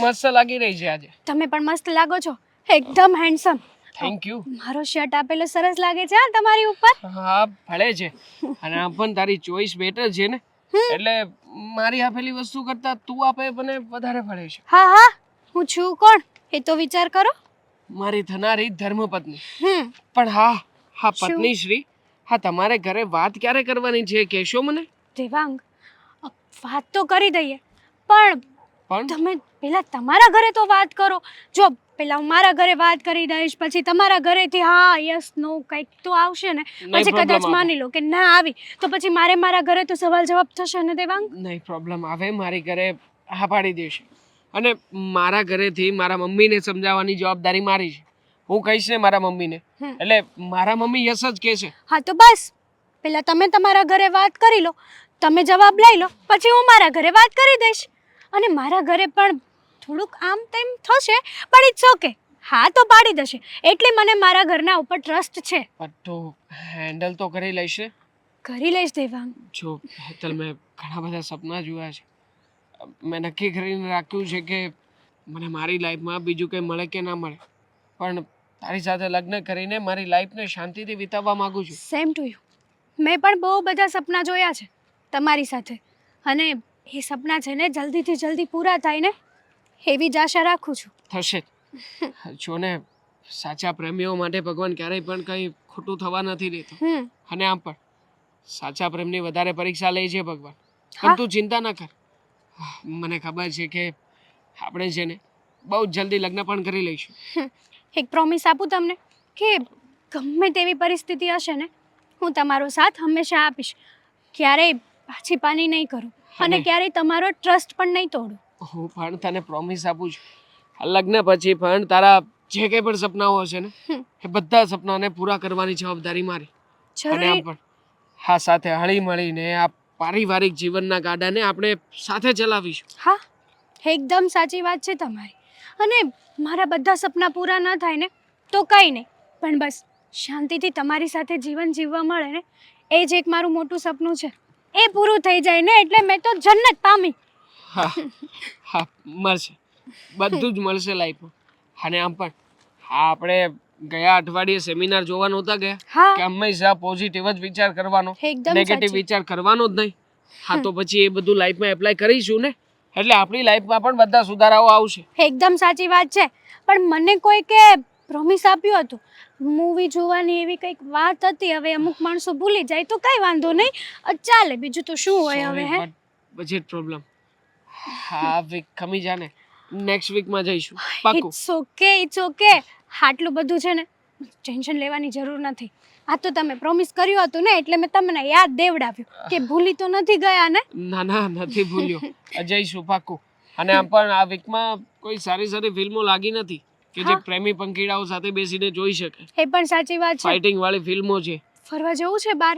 મસ્ત લાગી રહી છે આજે. તમે પણ મસ્ત લાગો છો, એકદમ હેન્ડસમ. Thank you. મારો શર્ટ આપેલો સરસ લાગે છે હા તમારી ઉપર. હા ભલે છે, અને આમ પણ તારી ચોઈસ બેટર છે ને, એટલે મારી આપેલી વસ્તુ કરતા તું આપે મને વધારે ફળે છે. હા હા, હું છું કોણ એ તો વિચાર કરો. મારી થનારી ધર્મપત્ની. હમ પણ હા હા શું? પત્ની શ્રી, હા તમારે ઘરે વાત ક્યારે કરવાની છે કહેશો મને? દેવાંગ, વાત તો કરી દઈએ, પણ પણ તમે પેલા તમારા ઘરે તો વાત કરો. જો પેલા હું મારા ઘરે વાત કરી દઈશ, પછી તમારા ઘરેથી હા યસ નો કંઈક તો આવશે ને. નહીં પછી problem કદાચ આવે. માની લો કે ના આવી તો પછી મારા ઘરે તો સવાલ જવાબ થશે ને દેવાંગ. નહીં પ્રોબ્લેમ આવે, મારી ઘરે હા પાડી દેશે. અને મારા ઘરેથી મારા મમ્મીને સમજાવવાની જવાબદારી મારી છે. હું કહીશ ને મારા મમ્મીને, એટલે મારા મમ્મી યસ જ કહેશે. હા તો બસ, પેલા તમે તમારા ઘરે વાત કરી લો, તમે જવાબ લઈ લો, પછી હું મારા ઘરે વાત કરી દઈશ. અને મારા ઘરે પણ થોડુંક આમ તેમ થશે, પણ ઇટ્સ ઓકે. હા તો પાડી દેશે, એટલે મને મારા ઘરના ઉપર ટ્રસ્ટ છે. પણ તું હેન્ડલ તો કરી લઈશ ને? કરી લઈશ દેવાંગ. જો હેતલ, મેં ઘણા બધા સપના જોયા છે. મેં નક્કી કરીને રાખ્યું છે કે મને મારી લાઈફમાં બીજું કંઈ મળે કે ના મળે, પણ તારી સાથે લગ્ન કરીને મારી લાઈફને શાંતિથી વિતાવવા માંગુ છું. Same to you. મેં પણ બહુ બધા સપના જોયા છે તમારી સાથે, અને એ સપના છે ને જલ્દીથી જલ્દી પૂરા થાય ને એવી જ આશા રાખું છું. થશે જ. જો ને, સાચા પ્રેમીઓ માટે ભગવાન ક્યારેય પણ કંઈ ખોટું થવા નથી દેતો. અને આમ પણ સાચા પ્રેમની વધારે પરીક્ષા લે છે ભગવાન. પણ તું ચિંતા ના કર, મને ખબર છે કે આપણે છે ને બહુ જ જલ્દી લગ્ન પણ કરી લઈશું. એક પ્રોમિસ આપું તમને કે ગમે તેવી પરિસ્થિતિ હશે ને, હું તમારો સાથ હંમેશા આપીશ. ક્યારેય પાછી પાની નહીં કરું, અને ક્યારેય તમારો ટ્રસ્ટ પણ નહીં તોડું. હું પણ તને પ્રોમિસ આપું છું, આ લગ્ન પછી પણ તારા જે કંઈ પણ સપનાઓ હશે ને એ બધા સપનાને પૂરા કરવાની જવાબદારી મારી. અને આમ પણ હા સાથે હળી મળીને આ પારિવારિક જીવનના ગાડાને આપણે સાથે ચલાવીશું. હા, એકદમ સાચી વાત છે તમારી. અને મારા બધા સપના પૂરા ન થાય ને તો કંઈ નહીં, પણ બસ શાંતિથી તમારી સાથે જીવન જીવવા મળે ને એ જ એક મારું મોટું સપનું છે. એ પૂરું થઈ જાય ને એટલે મેં તો જન્નત પામી. હા હા, મળશે, બધું જ મળશે લાઈફમાં. અને આમ પણ હા, આપણે ગયા અઠવાડિયે સેમિનાર જોવા નહોતા ગયા કે હંમેશા પોઝિટિવ જ વિચાર કરવાનો, નેગેટિવ વિચાર કરવાનો જ નહીં. હા તો પછી એ બધું લાઈફમાં એપ્લાય કરીશું ને, એટલે આપણી લાઈફમાં પણ બધા સુધારાઓ આવશે. એકદમ સાચી વાત છે. પણ મને કોઈકે પ્રોમિસ આપ્યું હતું મૂવી જોવાની, એવી કંઈક વાત હતી. હવે અમુક માણસો ભૂલી જાય તો કંઈ વાંધો નહીં, ચાલે, બીજું તો શું હોય હવે. હે બજેટ પ્રોબ્લેમ. હા વીક ખમી જાને, નેક્સ્ટ વીકમાં જઈશું પાક્કું. It's okay, it's okay. આટલું બધું છે ને ટેન્શન લેવાની જરૂર નથી. આ તો તમે પ્રોમિસ કર્યું હતું ને, એટલે મેં તમને યાદ દેવડાવ્યું કે ભૂલી તો નથી ગયા ને? ના ના, નથી ભૂલ્યો. જઈશું પાક્કું. અને આમ પણ આ વીકમાં કોઈ સારી સારી ફિલ્મો લાગી નથી કે જે પ્રેમી પંખીડાઓ સાથે બેસીને જોઈ શકે. એ પણ સાચી વાત છે. ફાઇટિંગ વાળી ફિલ્મો છે. ફરવા જવું છે બહાર?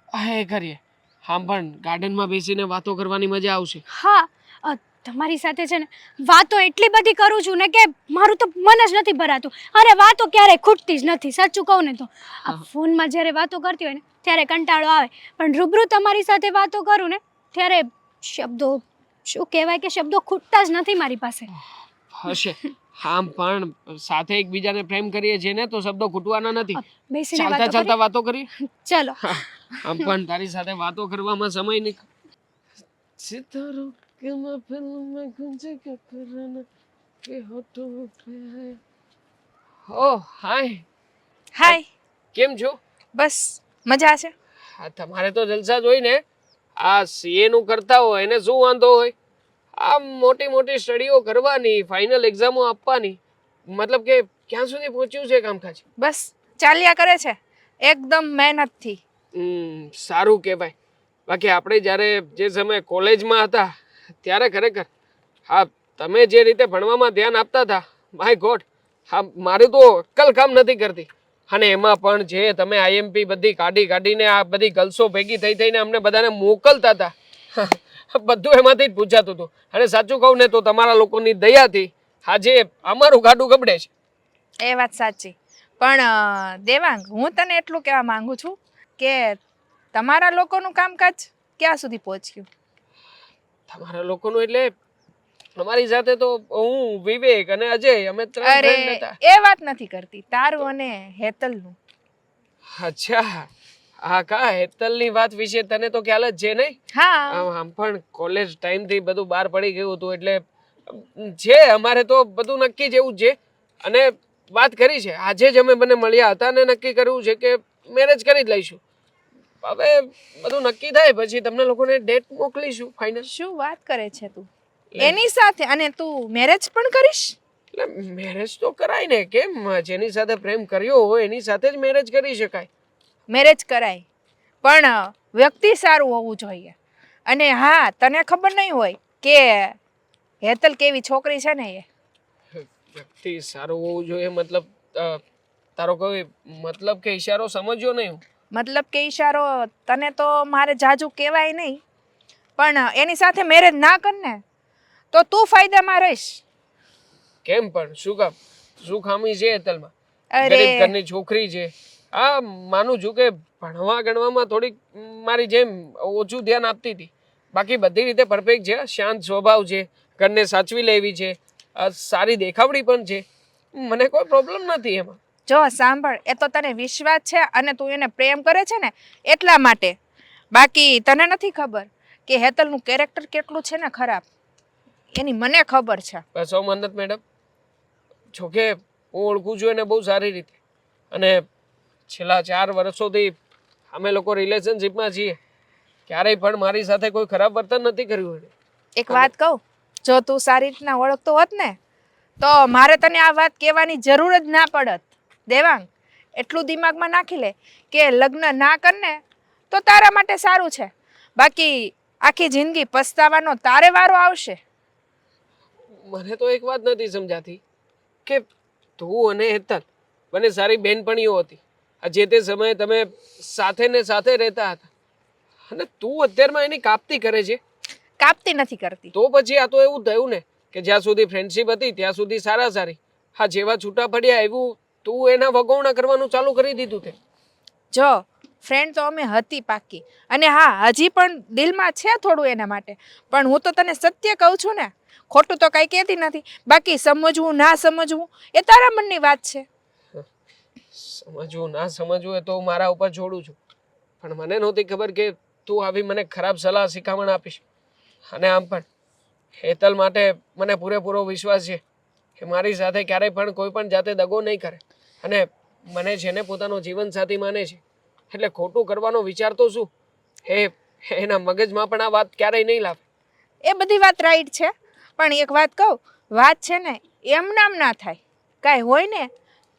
હા એ કરીએ. હા પણ ગાર્ડનમાં બેસીને વાતો કરવાની મજા આવશે. હા, તમારી સાથે છે ને વાતો એટલી બધી કરું છું ને કે મારું તો મન જ નથી ભરાતું. અરે વાતો ક્યારેય ખૂટતી જ નથી, સાચું કહું ને તો. આ ફોનમાં જ્યારે વાતો કરતી હોય ને ત્યારે કંટાળો આવે, પણ રૂબરૂ તમારી સાથે વાતો કરું ને ત્યારે શબ્દો, શું કહેવાય કે શબ્દો ખૂટતા જ નથી મારી પાસે. હશે. આમ પણ સાથે એકબીજાને પ્રેમ કરીએ છીએ ને તો શબ્દો ખૂટવાના નથી. બેસીને ચાલતા ચાલતા વાતો કરીએ. ચલો. આમ પણ તારી સાથે વાતો કરવામાં સમય નહીં. સિતારો કે મહફિલ મેં ગુંજે કે તરાના કે હોઠો પે હૈ. ઓ હાય. હાય. કેમ છો? બસ મજા છે. હા તમારે તો જલસા જ હોય ને. આ સીએ નું કરતા હોય એને શું વાંધો હોય? આ મોટી મોટી સ્ટડીઓ કરવાની, ફાઇનલ એક્ઝામો આપવાની, મતલબ કે ક્યાં સુધી પહોંચ્યું છે કામકાજ? બસ ચાલ્યા કરે છે એકદમ મહેનતથી. સારું કહેવાય. બાકી આપણે જ્યારે જે સમયે કોલેજમાં હતા ત્યારે ખરેખર હા તમે જે રીતે ભણવામાં ધ્યાન આપતા હતા, માય ગોડ, હા મારું તો અક્કલ કામ નથી કરતી. અને એમાં પણ જે તમે આઈએમપી બધી કાઢીને આ બધી ગર્લ્સો ભેગી થઈને અમને બધાને મોકલતા હતા, બધું એમાંથી જ પૂછાતું હતું. અને સાચું કહું ને તો તમારા લોકોની દયાથી આજે અમારું ગાડું ગબડે છે. એ વાત સાચી. પણ દેવાંગ, હું તને એટલું કહેવા માંગુ છું કે તમારા લોકોનું કામકાજ ક્યાં સુધી પહોંચ્યું? તમારા લોકોનું એટલે અમારી સાથે તો હું, વિવેક અને અજય અમે 3 ફ્રેન્ડ અરે હતા. એ વાત નથી કરતી, તારું અને હેતલનું. અચ્છા, હા કા હેતલની વાત વિશે તને તો ખ્યાલ જ છે નહીં? હા આમ પણ કોલેજ ટાઈમથી બધું બહાર પડી ગયું હતું એટલે છે અમારે તો બધું નક્કી જેવું જ છે. અને વાત કરી છે, આજે જ અમે બંને મળ્યા હતા અને નક્કી કર્યું છે કે મેરેજ કરી જ લઈશું. હવે બધું નક્કી થાય પછી તમને લોકોને ડેટ મોકલીશું ફાઇનલ. શું વાત કરે છે તું? એની સાથે? અને તું મેરેજ પણ કરીશ? એટલે મેરેજ તો કરાય ને, કેમ? જેની સાથે પ્રેમ કર્યો હોય એની સાથે જ મેરેજ કરી શકાય. મેરેજ કરાય, પણ વ્યક્તિ સારું હોવું જોઈએ. અને હા, તને ખબર નહીં હોય કે હેતલ કેવી છોકરી છે ને એ. વ્યક્તિ સારું હોવું જોઈએ મતલબ તારો કોઈ મતલબ કે ઈશારો સમજ્યો નહીં હું. મતલબ કે ઈશારો તને તો મારે જાજુ કહેવાય નહીં, પણ એની સાથે મેરેજ ના કર ને તો તું ફાયદામાં રહીશ. કેમ પણ? શું કામ? શું ખામી છે હેતલમાં? અરે ગરીબ ઘરની છોકરી છે. હા માનું છું કે ભણવા ગણવામાં થોડીક મારી જેમ ઓછું ધ્યાન આપતી હતી, બાકી બધી રીતે પરફેક્ટ છે. શાંત સ્વભાવ છે, ઘરને સાચવી લેવી છે, સારી દેખાવડી પણ છે. મને કોઈ પ્રોબ્લેમ નથી એમાં. જો સાંભળ, એ તો તને વિશ્વાસ છે અને તું એને પ્રેમ કરે છે ને એટલા માટે. બાકી તને નથી ખબર કે હેતલનું કેરેક્ટર કેટલું છે ને ખરાબ. એની મને ખબર છે. બસ મન્નત મેડમ, જોકે હું ઓળખું છું એને બહુ સારી રીતે, અને છેલ્લા 4 વર્ષોથી અમે લોકો રિલેશનશિપમાં છીએ. ક્યારેય પણ મારી સાથે કોઈ ખરાબ વર્તન નથી કર્યું એને. એક વાત કહું, જો તું સારી રીતના ઓળખતો હોત ને તો મારે તને આ વાત કહેવાની જરૂર જ ના પડત. દેવાંગ, એટલું દિમાગમાં નાખી લે કે લગ્ન ના કરને તો તારા માટે સારું છે, બાકી આખી જિંદગી પસ્તાવાનો તારે વારો આવશે. મને તો એક વાત નથી સમજાતી કે તું અને હેતલ બંને સારી બહેનપણીઓ હતી. આ જે તે સમયે તમે સાથે ને સાથે રહેતા હતા, અને તું અત્યારમાં એની કાપતી કરે છે. કાપતી નથી કરતી. તો પછી આ તો એવું થયું ને કે જ્યાં સુધી ફ્રેન્ડશિપ હતી ત્યાં સુધી સારી. હા, જેવા છૂટા પડ્યા એવું તું એના વગોવણા કરવાનું ચાલુ કરી દીધું તે. જો ફ્રેન્ડ તો અમે હતી પાકી, અને હા હજી પણ દિલમાં છે થોડું એના માટે, પણ હું તો તને સત્ય કહું છું ને, ખોટું તો કાંઈ કહેતી નથી. બાકી સમજવું ના સમજવું એ તારા મનની વાત છે. સમજવું ના સમજવું એ તો હું મારા ઉપર છોડું છું, પણ મને નહોતી ખબર કે તું આવી મને ખરાબ સલાહ શિખામણ આપીશ. અને આમ પણ હેતલ માટે મને પૂરેપૂરો વિશ્વાસ છે કે મારી સાથે ક્યારેય પણ કોઈ પણ જાતે દગો નહીં કરે, અને મને છે ને પોતાનો જીવનસાથી માને છે, એટલે ખોટું કરવાનો વિચાર તો શું એના મગજમાં પણ આ વાત ક્યારેય નહીં લાવે. એ બધી વાત રાઈટ છે, પણ એક વાત કહું, વાત છે ને એમ નામ ના થાય. કાંઈ હોય ને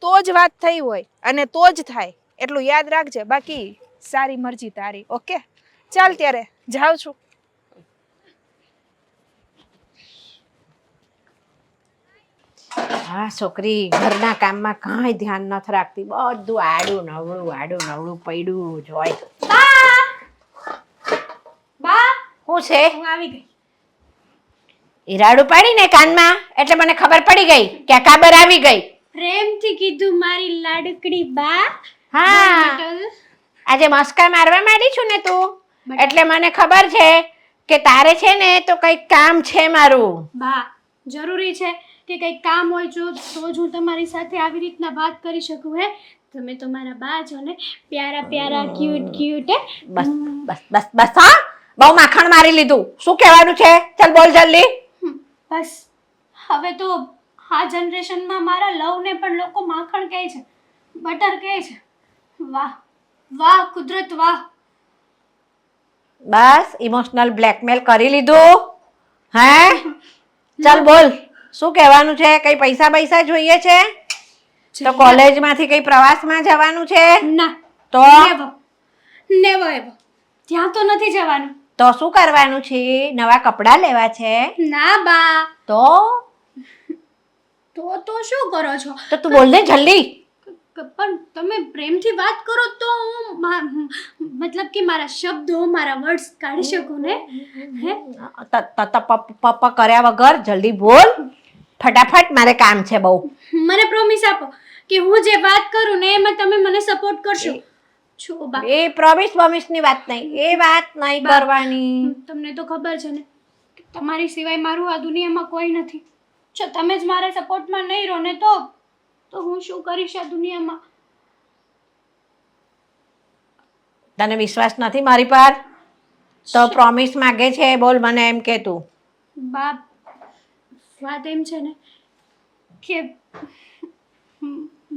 તો જ વાત થઈ હોય અને તો જ થાય, એટલું યાદ રાખજે. બાકી સારી મરજી તારી. ઓકે, ચાલ ત્યારે જાઉં છું. આ છોકરી ઘરના કામમાં કાંઈ ધ્યાન નથી રાખતી, બધું આડું નવડું પડ્યું જ હોય. બા, શું છે? હું આવી ગઈ. ઈરાડું પાડીને કાનમાં એટલે મને ખબર પડી ગઈ કે આ કાબર આવી ગઈ. પ્રેમથી કીધું મારી લાડકડી બા. હા, આજે મસ્કા મારવા માંડી છું ને તું, એટલે મને ખબર છે કે તારે છે ને તો કંઈક કામ છે મારું. બા, જરૂરી છે કે કંઈક કામ હોય તો જ હું તમારી સાથે આવી રીતના વાત કરી શકું. હે, તમે તો મારા બા છો ને, પ્યારા ક્યુટ. બસ બસ બસ બસ, હા, બહુ માખણ મારી લીધું. શું કહેવાનું છે? ચાલ બોલ જલ્દી. બસ, હવે તો આ જનરેશનમાં મારા લવને પણ લોકો માખણ કહે છે, બટર કહે છે. વાહ વાહ કુદરત વાહ. બસ ઇમોશનલ બ્લેકમેલ કરી લીધું? હે, ચાલ બોલ, શું કહેવાનું છે? કઈ પૈસા જોઈએ છે તો કોલેજમાંથી કઈ પ્રવાસમાં જવાનું છે? ના, તો નેવર ત્યાં તો નથી જવાનું. તો શું કરવાનું છે? નવા કપડાં લેવા છે? ના બા. તો શું કરો છો? તો તું બોલ દે જલ્દી. પણ તમે પ્રેમથી વાત કરો તો હું મતલબ કે મારા શબ્દો, મારા વર્ડ્સ કાઢી શકું ને. હે, પપ્પા કર્યા વગર જલ્દી બોલ, ફટાફટ, મારે કામ છે બહુ. મને પ્રોમિસ આપો કે હું જે વાત કરું ને એમાં તમે મને સપોર્ટ કરશો. છો બા. એ પ્રોમિસ ની વાત નહીં, એ વાત નહીં કરવાની. તમને તો ખબર છે ને કે તમારી સિવાય મારું આ દુનિયામાં કોઈ નથી. જો તમે જ મારા સપોર્ટમાં નહીં રહો ને તો હું શું કરીશ આ દુનિયામાં? તને વિશ્વાસ નથી મારી પર? તો પ્રોમિસ માગે છે, બોલ મને એમ કે તું. બાપ, વાત એમ છે ને કે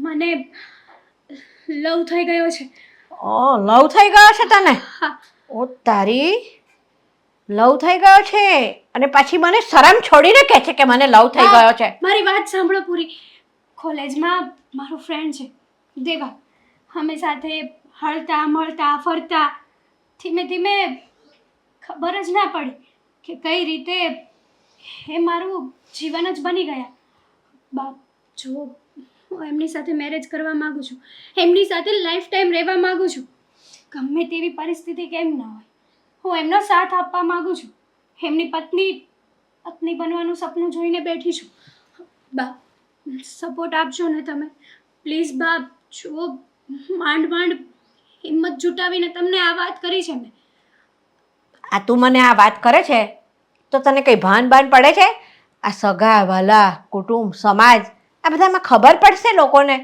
મને લવ થઈ ગયો છે. ઓ, લવ થઈ ગયો છે તને? હા. ઓ તારી, લવ થઈ ગયો છે અને પછી મને શરમ છોડીને કહે છે કે મને લવ થઈ ગયો છે. મારી વાત સાંભળો પૂરી. કોલેજમાં મારો ફ્રેન્ડ છે દેવા. અમે સાથે હળતા મળતા ફરતા ધીમે ધીમે ખબર જ ના પડી કે કઈ રીતે એ મારું જીવન જ બની ગયા. બાપ, જો હું એમની સાથે મેરેજ કરવા માગું છું, એમની સાથે લાઈફ ટાઈમ રહેવા માગું છું. ગમે તેવી પરિસ્થિતિ કેમ ના હોય, હું એમનો સાથ આપવા માગું છું. એમની પત્ની બનવાનું સપનું જોઈને બેઠી છું. બાપ, સપોર્ટ આપજો ને તમે પ્લીઝ. બાપ, જો માંડ હિંમત જુટાવીને તમને આ વાત કરી છે મેં. આ તું મને આ વાત કરે છે તો તને કઈ ભાન પડે છે? આ સગા વાલા કુટુંબ સમાજ આ બધામાં ખબર પડશે લોકોને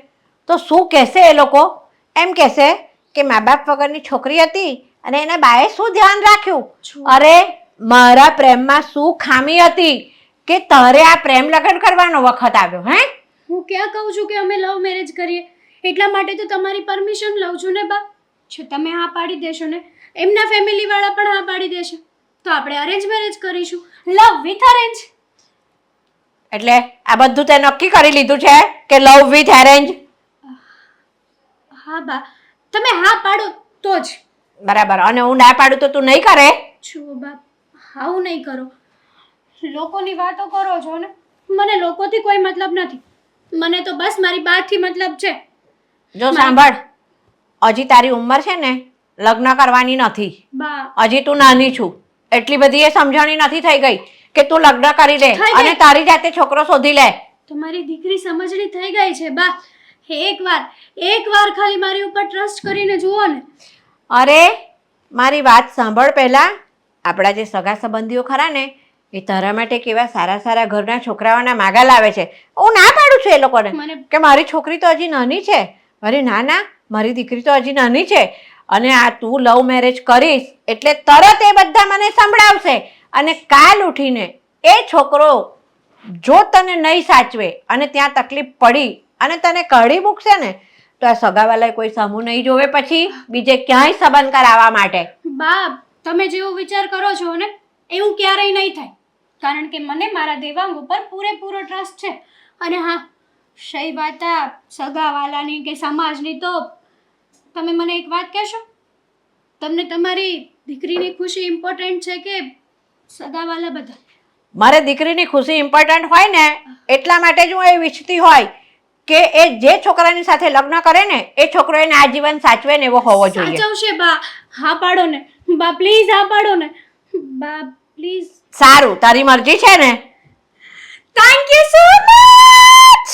તો શું કહેશે? એ લોકો એમ કહેશે કે મા બાપ વગરની છોકરી હતી અને એના બાએ શું ધ્યાન રાખ્યું? અરે મારા પ્રેમમાં શું ખામી હતી કે તારે આ પ્રેમ લગ્ન કરવાનો વખત આવ્યો? હે, હું ક્યાં કહું છું કે અમે લવ મેરેજ કરીએ? એટલા માટે તો તમારી પરમિશન લઉં છું ને બાપ. જો તમે હા પાડી દેશો ને એમના ફેમિલી વાળા પણ હા પાડી દેશે તો આપણે અરેન્જ મેરેજ કરીશું. Love with arrange. એટલે આ બધું તે નક્કી કરી લીધું છે કે લવ વિથ અરેન્જ? હા બા, તમે હા પાડો તો જ. બરાબર. અને હું ના પાડું તો તું નહીં કરે? છો બાપ, હાવું નહીં કરો. લોકોની વાતો કરો છો ને, મને લોકોથી કોઈ મતલબ નથી. મને તો બસ મારી બાથી મતલબ છે. જો સાંભળ, હજી તારી ઉંમર છે ને લગ્ન કરવાની નથી. બા, હજી તું નાની છું. એટલી બધી એ સમજણી નથી થઈ ગઈ કે તું લગ્ન કરી લે થઈ ગઈ. અને તારી જાતે છોકરો શોધી લે. તમારી દીકરી સમજણી થઈ ગઈ છે બા. એકવાર ખાલી મારી ઉપર ટ્રસ્ટ કરીને જુઓ ને. અરે મારી વાત સાંભળ પહેલા. આપણા જે સગા સંબંધીઓ ખરા ને એ તારા માટે કેવા સારા સારા ઘરના છોકરાઓના માગા લાવે છે. હું ના પાડું છું એ લોકોને કે મારી છોકરી તો હજી નાની છે. અરે ના ના, મારી દીકરી તો હજી નાની છે અને આ તું લવ મેરેજ કરીશ એટલે તરત એ બધા મને સંભળાવશે અને કાલ ઉઠીને એ છોકરો જો તને નહીં સાચવે અને ત્યાં તકલીફ પડી અને તને કાઢી મૂકશે ને તો આ સગાવાલાએ કોઈ સામું નહીં જોવે પછી બીજે ક્યાંય સંબંધ કરાવવા માટે. બાપ, તમે જેવો વિચાર કરો છો ને એવું ક્યારેય નહીં થાય. કારણ કે મને મારા દેવાંગ ઉપર પૂરેપૂરો ટ્રસ્ટ છે. અને હા, શઈ વાત આ સગાવાલાની કે સમાજની, તો તમે મને એક વાત કહેશો, તમને તમારી દીકરીની ખુશી ઇમ્પોર્ટન્ટ છે કે સગાવાલા બધા? મારે દીકરીની ખુશી ઇમ્પોર્ટન્ટ હોય ને એટલા માટે જ હું એ ઈચ્છતી હોય કે એ જે છોકરાની સાથે લગ્ન કરે ને એ છોકરો એને આજીવન સાચવે ને એવો હોવો જોઈએ. સાચવશે બા. હા પાડો ને બા, પ્લીઝ હા પાડો ને બા, પ્લીઝ. સારું, તારી મરજી છે ને. Thank you so much.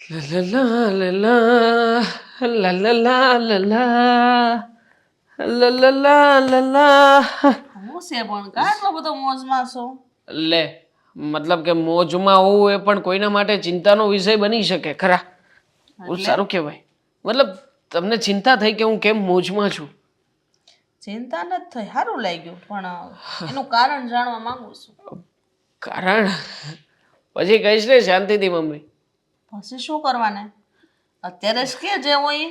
લા લા લા લા લા લા લા લા લા લા લા. હું છે પણ કાટલો બધો મોજમાં છો. લે, મતલબ કે મોજમાં હોવું એ પણ કોઈના માટે ચિંતાનો વિષય બની શકે ખરા. બહુ સારું કહેવાય. મતલબ તમને ચિંતા થઈ કે હું કેમ મોજમાં છું? ચિંતા નથી થઈ, સારું લાગ્યું, પણ એનું કારણ જાણવા માંગુ છું. કારણ પછી કહીશ ને શાંતિથી મમ્મી. પછી શું કરવાને? અત્યારે જ કે જે હોય એ.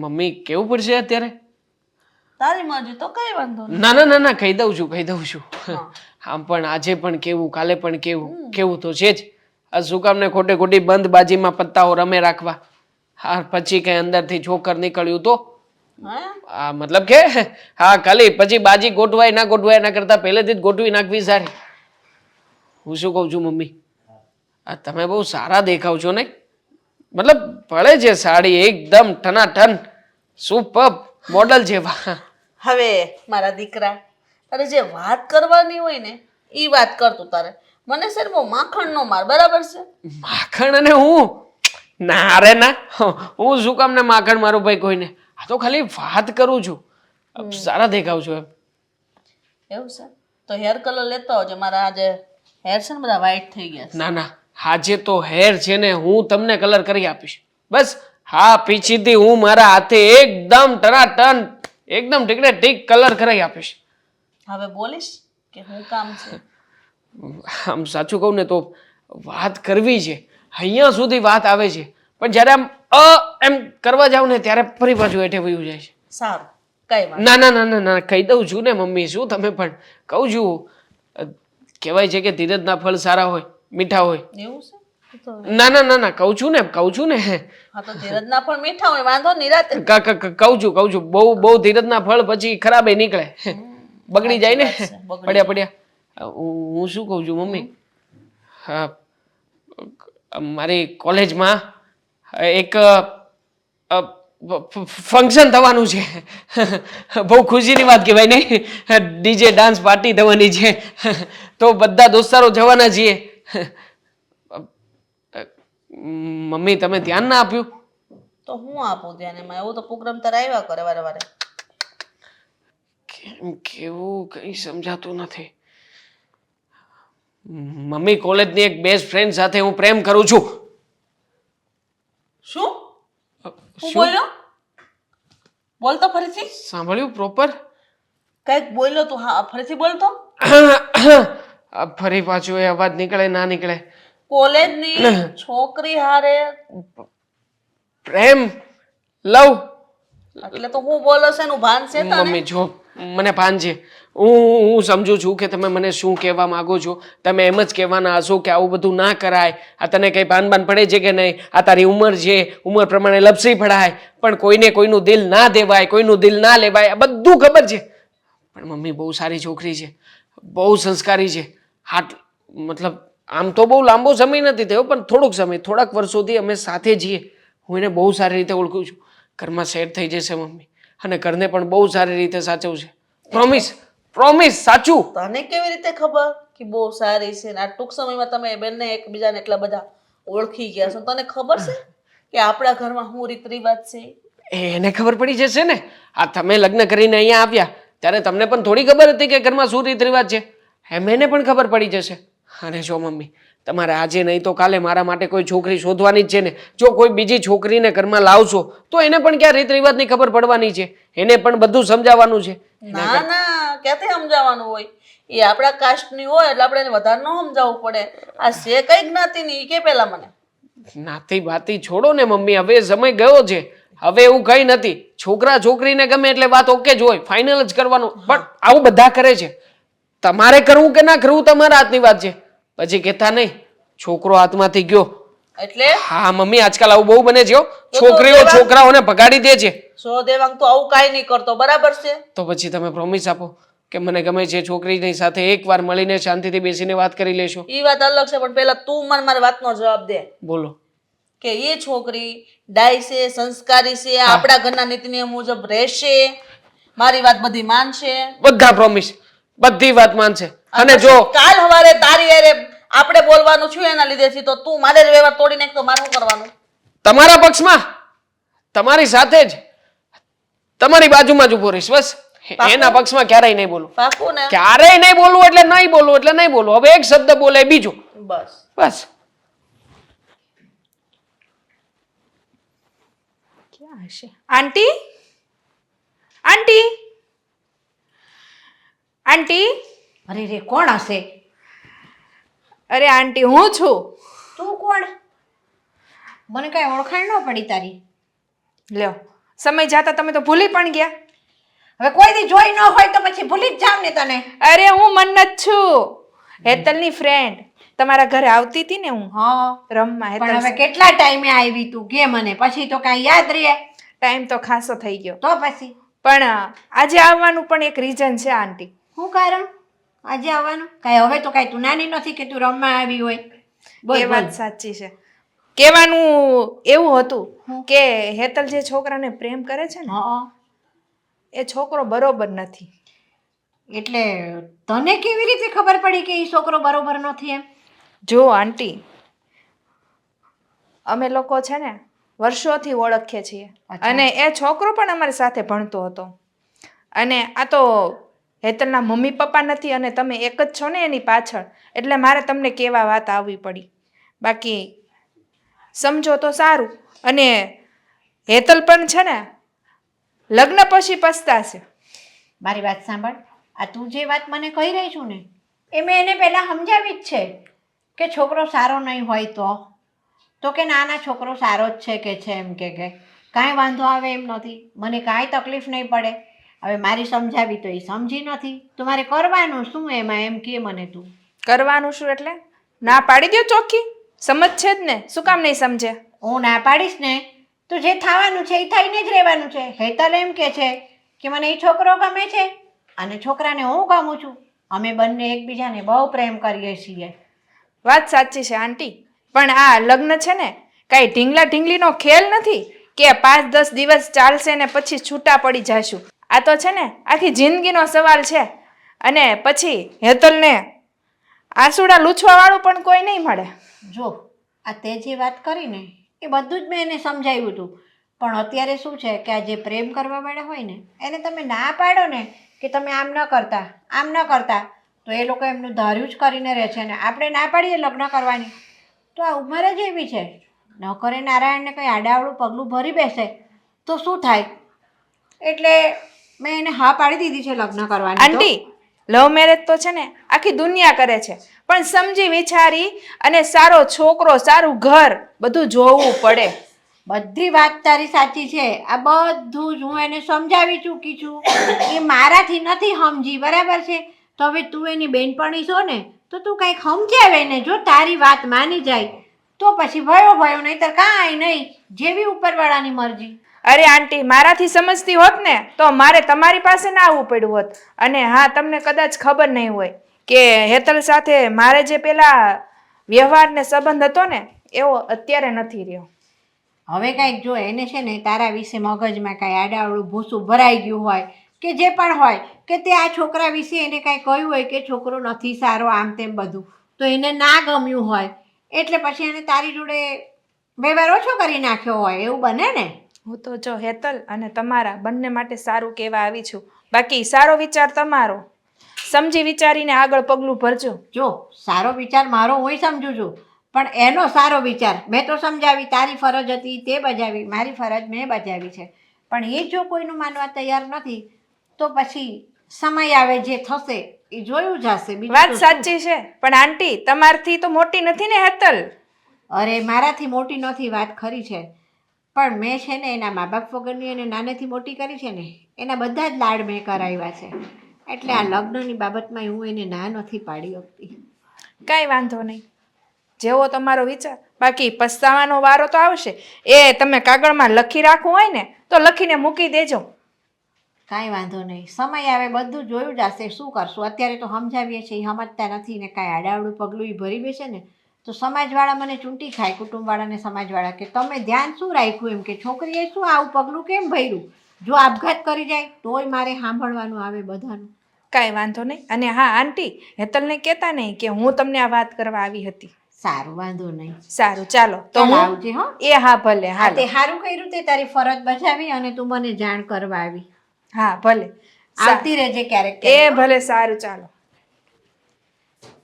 મમ્મી કેવું પડશે અત્યારે? તારી મરજી, તો કઈ વાંધો નહીં. ના ના ના ના, કહી દઉં છું. આમ પણ આજે પણ કેવું, કાલે પણ કેવું તો છે જ. આ શું કામ ને ખોટે ખોટી બંધબાજીમાં પત્તાઓ રમે રાખવા? હા, પછી કઈ અંદરથી જોકર નીકળ્યું તો આ મતલબ કે હા, ખાલી પછી બાજી ગોઠવાય ના ગોઠવાય એના કરતા પહેલેથી જ ગોઠવી નાખવી સારી. હું શું કહું છું મમ્મી, આ તમે બહુ સારા દેખાવ છો ને. મતલબ પડે છે સાડી એકદમ ટનાટન સુપર મોડલ જેવા. હવે મારા દીકરા, તારે જે વાત કરવાની હોય ને એ વાત કરતું તારે. મને સર બહુ માખણ નો માર, બરાબર છે? માખણ અને હું ના, અરે ના, હું શું કામ ને માખણ મારું ભાઈ કોઈને? આ તો ખાલી વાત કરું છું. સારા દેખાવ છો એમ. એવું છે તો હેર કલર લેતો આવજો, મારા આજે હેર છે ને બધા વ્હાઈટ થઈ ગયા છે. ના ના, આજે તો હેર છે ને હું તમને કલર કરી આપીશ. બસ હા, પીછીથી હું મારા હાથે એકદમ ટનાટન એકદમ ટીકડે ટીક કલર કરાવી આપીશ. હવે બોલીશ કે હું કામ છે? આમ સાચું કહું ને તો વાત કરવી છે, અહીંયા સુધી વાત આવે છે, પણ જ્યારે આમ એમ કરવા જાવ ને ત્યારે ફરી પાછું હેઠે વયું જાય છે. સારું, કઈ વાત ના ના ના ના ના, કહી દઉં છું ને મમ્મી, શું તમે પણ કહું છું. કહેવાય છે કે ધીરજના ફળ સારા હોય, મીઠા હોય. એવું છે? તો ના ના ના ના, કહું છું ને. હા તો ધીરજના પણ મીઠા હોય, વાંધો નિરાતે. કહું છું બહુ ધીરજના ફળ પછી ખરાબ નીકળે, બગડી જાય ને. સાચી વાત છે, બગડી પડ્યા હું શું કહું છું મમ્મી, હા, મારી કોલેજમાં એક ફંક્શન થવાનું છે. બહુ ખુશીની વાત કહેવાય નહીં, ડીજે ડાન્સ પાર્ટી થવાની છે, તો બધા દોસ્તારો જવાના છીએ. મમ્મી તમે ધ્યાન ના આપ્યું? તો હું આપું ધ્યાન એમાં? એવું તો પ્રોગ્રામ તારે આવ્યા કરે વારે વારે. કેમ કેવું કઈ સમજાતું નથી. મમ્મી, કોલેજની એક બેસ્ટ ફ્રેન્ડ સાથે હું પ્રેમ કરું છું. શું? હું બોલ્યો? બોલતો ફરીથી. સાંભળ્યું પ્રોપર? કઈક બોલ્યો તું, હા ફરીથી બોલતો. ફરી પાછું એ અવાજ નીકળે ના નીકળે. કોલેજની છોકરી હારે પ્રેમ, લવ. એટલે તો હું બોલો છે એનું ભાન છે તને? મમ્મી જો, મને ભાન છે. હું સમજુ છું કે તમે મને શું કહેવા માંગો છો. તમે એમ જ કહેવાના હશો કે આવું બધું ના કરાય. આ તને કઈ ભાન પડે છે કે નહીં? આ તારી ઉંમર છે, ઉંમર પ્રમાણે લપસી પડાય, પણ કોઈને કોઈનું દિલ ના દેવાય, કોઈનું દિલ ના લેવાય, આ બધું ખબર છે. પણ મમ્મી બહુ સારી છોકરી છે, બહુ સંસ્કારી છે. મતલબ આમ તો બહુ લાંબો સમય નથી થયો, પણ થોડોક સમય, થોડાક વર્ષોથી અમે સાથે છીએ. હું એને બહુ સારી રીતે ઓળખું છું. ઘરમાં સેટ થઈ જશે મમ્મી, અને ઘરને પણ બહુ સારી રીતે સાચવશે. પ્રોમિસ, સાચું. તને કેવી રીતે ખબર કે બહુ સારી છે ને આ ટૂંક સમયમાં તમે બંને એકબીજાને એટલા બધા ઓળખી ગયા છો? તને ખબર છે કે આપણા ઘરમાં શું રીત રિવાજ છે? એને ખબર પડી જશે ને. આ તમે લગ્ન કરીને અહીંયા આવ્યા ત્યારે તમને પણ થોડી ખબર હતી કે ઘરમાં શું રીત રિવાજ છે? એમ એને પણ ખબર પડી જશે. અને જો મમ્મી, તમારે આજે નહીં તો કાલે મારા માટે કોઈ છોકરી શોધવાની જ છે ને. જો કોઈ બીજી છોકરીને ઘરમાં લાવશો તો એને પણ ક્યાં રીત રિવાજની ખબર પડવાની છે. એને પણ બધું સમજાવવાનું છે. ના ના, ક્યાંથી સમજાવવાનું હોય? એ આપણા કાસ્ટની હોય એટલે આપણે એને વધારે ન સમજાવવું પડે. આ છે કઈ જ્ઞાતિની એ કે પેલા મને. નાતી બાતી છોડો ને મમ્મી, હવે સમય ગયો છે. હવે એવું કઈ નથી. છોકરા છોકરીને ગમે એટલે વાત ઓકે જ હોય, ફાઇનલ જ કરવાનું. પણ આવું બધા કરે છે. તમારે કરવું કે ના કરવું તમારા હાથની વાત છે. પછી કહેતા નહીં છોકરો હાથમાંથી ગયો. એટલે હા મમ્મી, આજકાલ આવું બહુ બને છે. છોકરીઓ છોકરાઓને ભગાડી દે છે. સો દેવાંગ તો આવું કાંઈ નહીં કરતો, બરાબર છે? તો પછી તમે પ્રોમિસ આપો કે મને ગમે છે છોકરીની સાથે એકવાર મળીને શાંતિથી બેસીને વાત કરી લેશો. એ વાત અલગ છે, પણ પેલા તું મને મારી વાતનો જવાબ દે બોલો. કે એ છોકરી ડાય છે, સંસ્કારી છે, આપણા ઘરના નીતિ નિયમ મુજબ રહેશે, મારી વાત બધી માનશે? બધા પ્રોમિસ, બધી વાત માનશે. અને જો કાલ સવારે તારી હારે આપણે બોલવાનું છું એના લીધેથી તો તું મારે જ વ્યવહાર તોડી નાખ તો મારે શું કરવાનું? તમારા પક્ષમાં, તમારી સાથે જ, તમારી બાજુમાં જ ઉભો રહીશ. બસ એના પક્ષમાં ક્યારેય નહીં બોલું. પાકું ને? ક્યારેય નહીં બોલવું એટલે નહીં બોલવું એટલે નહીં બોલવું. હવે એક શબ્દ બોલે બીજો. બસ. ક્યાં હશે? આંટી, આંટી, આંટી. અરે રે, કોણ હશે? અરે આંટી, હું છું. તું કોણ? મને કઈ ઓળખાણ ન પડી તારી. લ્યો, સમય જાતા તમે તો ભૂલી પણ ગયા. હવે કોઈ દી જોઈ ન હોય તો પછી ભૂલી જ જાવ ને તને. અરે હું મન્નત છું, હેતલની ફ્રેન્ડ. તમારા ઘરે આવતી હતી ને હું હા, રમવા. પણ હવે કેટલા ટાઈમે આવી તું કે મને? પછી તો કાંઈ યાદ રહે? ટાઈમ તો ખાસો થઈ ગયો. તો પછી પણ આજે આવવાનું પણ એક રીઝન છે આંટી. શું કારણ આજે આવવાનું? કાંઈ હવે તો કાંઈ તું નાની નથી કે તું રમવા આવી હોય. બોલ, એ બોલ. વાત સાચી છે. કહેવાનું એવું હતું કે હેતલ જે છોકરાને પ્રેમ કરે છે ને, હા, એ છોકરો બરોબર નથી. એટલે તને કેવી રીતે ખબર પડી કે એ છોકરો બરોબર નથી એમ? જો આંટી, અમે લોકો છે ને વર્ષોથી ઓળખીએ છીએ, અને એ છોકરો પણ અમારી સાથે ભણતો હતો. અને આ તો હેતલના મમ્મી પપ્પા નથી અને તમે એક જ છો ને એની પાછળ, એટલે મારે તમને કેવા વાત આવવી પડી. બાકી સમજો તો સારું. અને હેતલ પણ છે ને લગ્ન પછી પસ્તાશે. મારી વાત સાંભળ, આ તું જે વાત મને કહી રહી છું ને એ મેં એને પહેલાં સમજાવી જ છે કે છોકરો સારો નહીં હોય તો કે ના ના છોકરો સારો જ છે કે છે એમ કે કાંઈ વાંધો આવે એમ નથી, મને કાંઈ તકલીફ નહીં પડે. હવે મારી સમજાવી તો એ સમજી નથી, તો મારે કરવાનું શું એમાં એમ કે મને તું. કરવાનું શું એટલે ના પાડી દો ચોખ્ખી, સમજ છે જ ને, શું કામ નહીં સમજે? હું ના પાડીશ ને તો જે થવાનું છે એ થઈને જ રહેવાનું છે. હેતલ એમ કે છે કે મને એ છોકરો ગમે છે અને છોકરાને હું ગમું છું, અમે બંને એકબીજાને બહુ પ્રેમ કરીએ છીએ. વાત સાચી છે આંટી, પણ આ લગ્ન છે ને કાંઈ ઢીંગલા ઢીંગલીનો ખેલ નથી કે 5-10 દિવસ ચાલશે ને પછી છૂટા પડી જશું. આ તો છે ને આખી જિંદગીનો સવાલ છે. અને પછી હેતલને આસુડા લૂછવાવાળું પણ કોઈ નહીં મળે. જો આ તે જે વાત કરી ને એ બધું જ મેં એને સમજાવ્યું હતું, પણ અત્યારે શું છે કે આ જે પ્રેમ કરવાવાળા હોય ને એને તમે ના પાડો ને કે તમે આમ ન કરતા આમ ન કરતા, તો એ લોકો એમનું ધાર્યું જ કરીને રહે છે. ને આપણે ના પાડીએ લગ્ન કરવાની તો આ ઉંમર જ એવી છે, ન કરે નારાયણને કંઈ આડાવડું પગલું ભરી બેસે તો શું થાય. એટલે મેં એને હા પાડી દીધી છે લગ્ન કરવાની. આંટી લવ મેરેજ તો છે ને આખી દુનિયા કરે છે, પણ સમજી વિચારી અને સારો છોકરો, સારું ઘર બધું જોવું પડે. બધી વાત તારી સાચી છે, આ બધું જ હું એને સમજાવી ચૂકી છું, એ મારાથી નથી સમજી, બરાબર છે. તો હવે તું એની બેનપણી છો ને તો તું કંઈક સમજાવે ને, જો તારી વાત માની જાય તો પછી ભયો નહીંતર કાંઈ નહીં, જેવી ઉપરવાળાની મરજી. અરે આંટી મારાથી સમજતી હોત ને તો મારે તમારી પાસે ના આવવું પડ્યું હોત. અને હા, તમને કદાચ ખબર નહીં હોય કે હેતલ સાથે મારે જે પેલા વ્યવહાર ને સંબંધ હતો ને એવો અત્યારે નથી રહ્યો. હવે કાંઈક જો એને છે ને તારા વિશે મગજમાં કાંઈ આડાવડું ભૂસું ભરાઈ ગયું હોય કે જે પણ હોય કે તે આ છોકરા વિશે એને કાંઈ કહ્યું હોય કે છોકરો નથી સારો આમ તેમ બધું, તો એને ના ગમ્યું હોય એટલે પછી એને તારી જોડે વ્યવહાર ઓછો કરી નાખ્યો હોય, એવું બને ને. હું તો જો હેતલ અને તમારા બંને માટે સારું કહેવા આવી છું. બાકી સારો વિચાર તમારો, સમજી વિચારીને આગળ પગલું ભરજો. જો સારો વિચાર મારો હું સમજું છું, પણ એનો સારો વિચાર મેં તો સમજાવી, તારી ફરજ હતી તે બજાવી, મારી ફરજ મેં બજાવી છે, પણ એ જો કોઈનું માનવા તૈયાર નથી તો પછી સમય આવે જે થશે એ જોયું જશે. વાત સાચી છે, પણ આંટી તમારથી તો મોટી નથી ને હેતલ? અરે મારાથી મોટી નથી, વાત ખરી છે, પણ મેં છે ને એના મા બાપ વગરની એને નાનેથી મોટી કરી છે ને, એના બધા જ લાડ મેં કરાવ્યા છે, એટલે આ લગ્નની બાબતમાં હું એને ના નથી પાડી શકતી. કાંઈ વાંધો નહીં, જેવો તમારો વિચાર. બાકી પસ્તાવાનો વારો તો આવશે, એ તમે કાગળમાં લખી રાખવું હોય ને તો લખીને મૂકી દેજો. કાંઈ વાંધો નહીં, સમય આવે બધું જોયું જશે, શું કરશું. અત્યારે તો સમજાવીએ છીએ, સમજતા નથી ને કાંઈ આડાવડું પગલું એ ભરી બેસે ને તો સમાજવાળા મને ચૂંટી ખાય, કુટુંબવાળાને સમાજવાળા કે તમે ધ્યાન શું રાખ્યું એમ કે છોકરીએ શું આવું પગલું કેમ ભર્યું, જો આપઘાત કરી જાય તોય મારે સાંભળવાનું આવે બધાનું. કાંઈ વાંધો નહીં. અને હા આંટી, હેતલને કહેતા નહીં કે હું તમને આ વાત કરવા આવી હતી. સારું, વાંધો નહીં. સારું, ચાલો તો ચાલ હું આવજે. હો એ હા ભલે. હા તે સારું કર્યું, તે તારી ફરજ બજાવી અને તું મને જાણ કરવા આવી. હા ભલે, આવતી રહેજે ક્યારેક. એ ભલે, સારું ચાલો.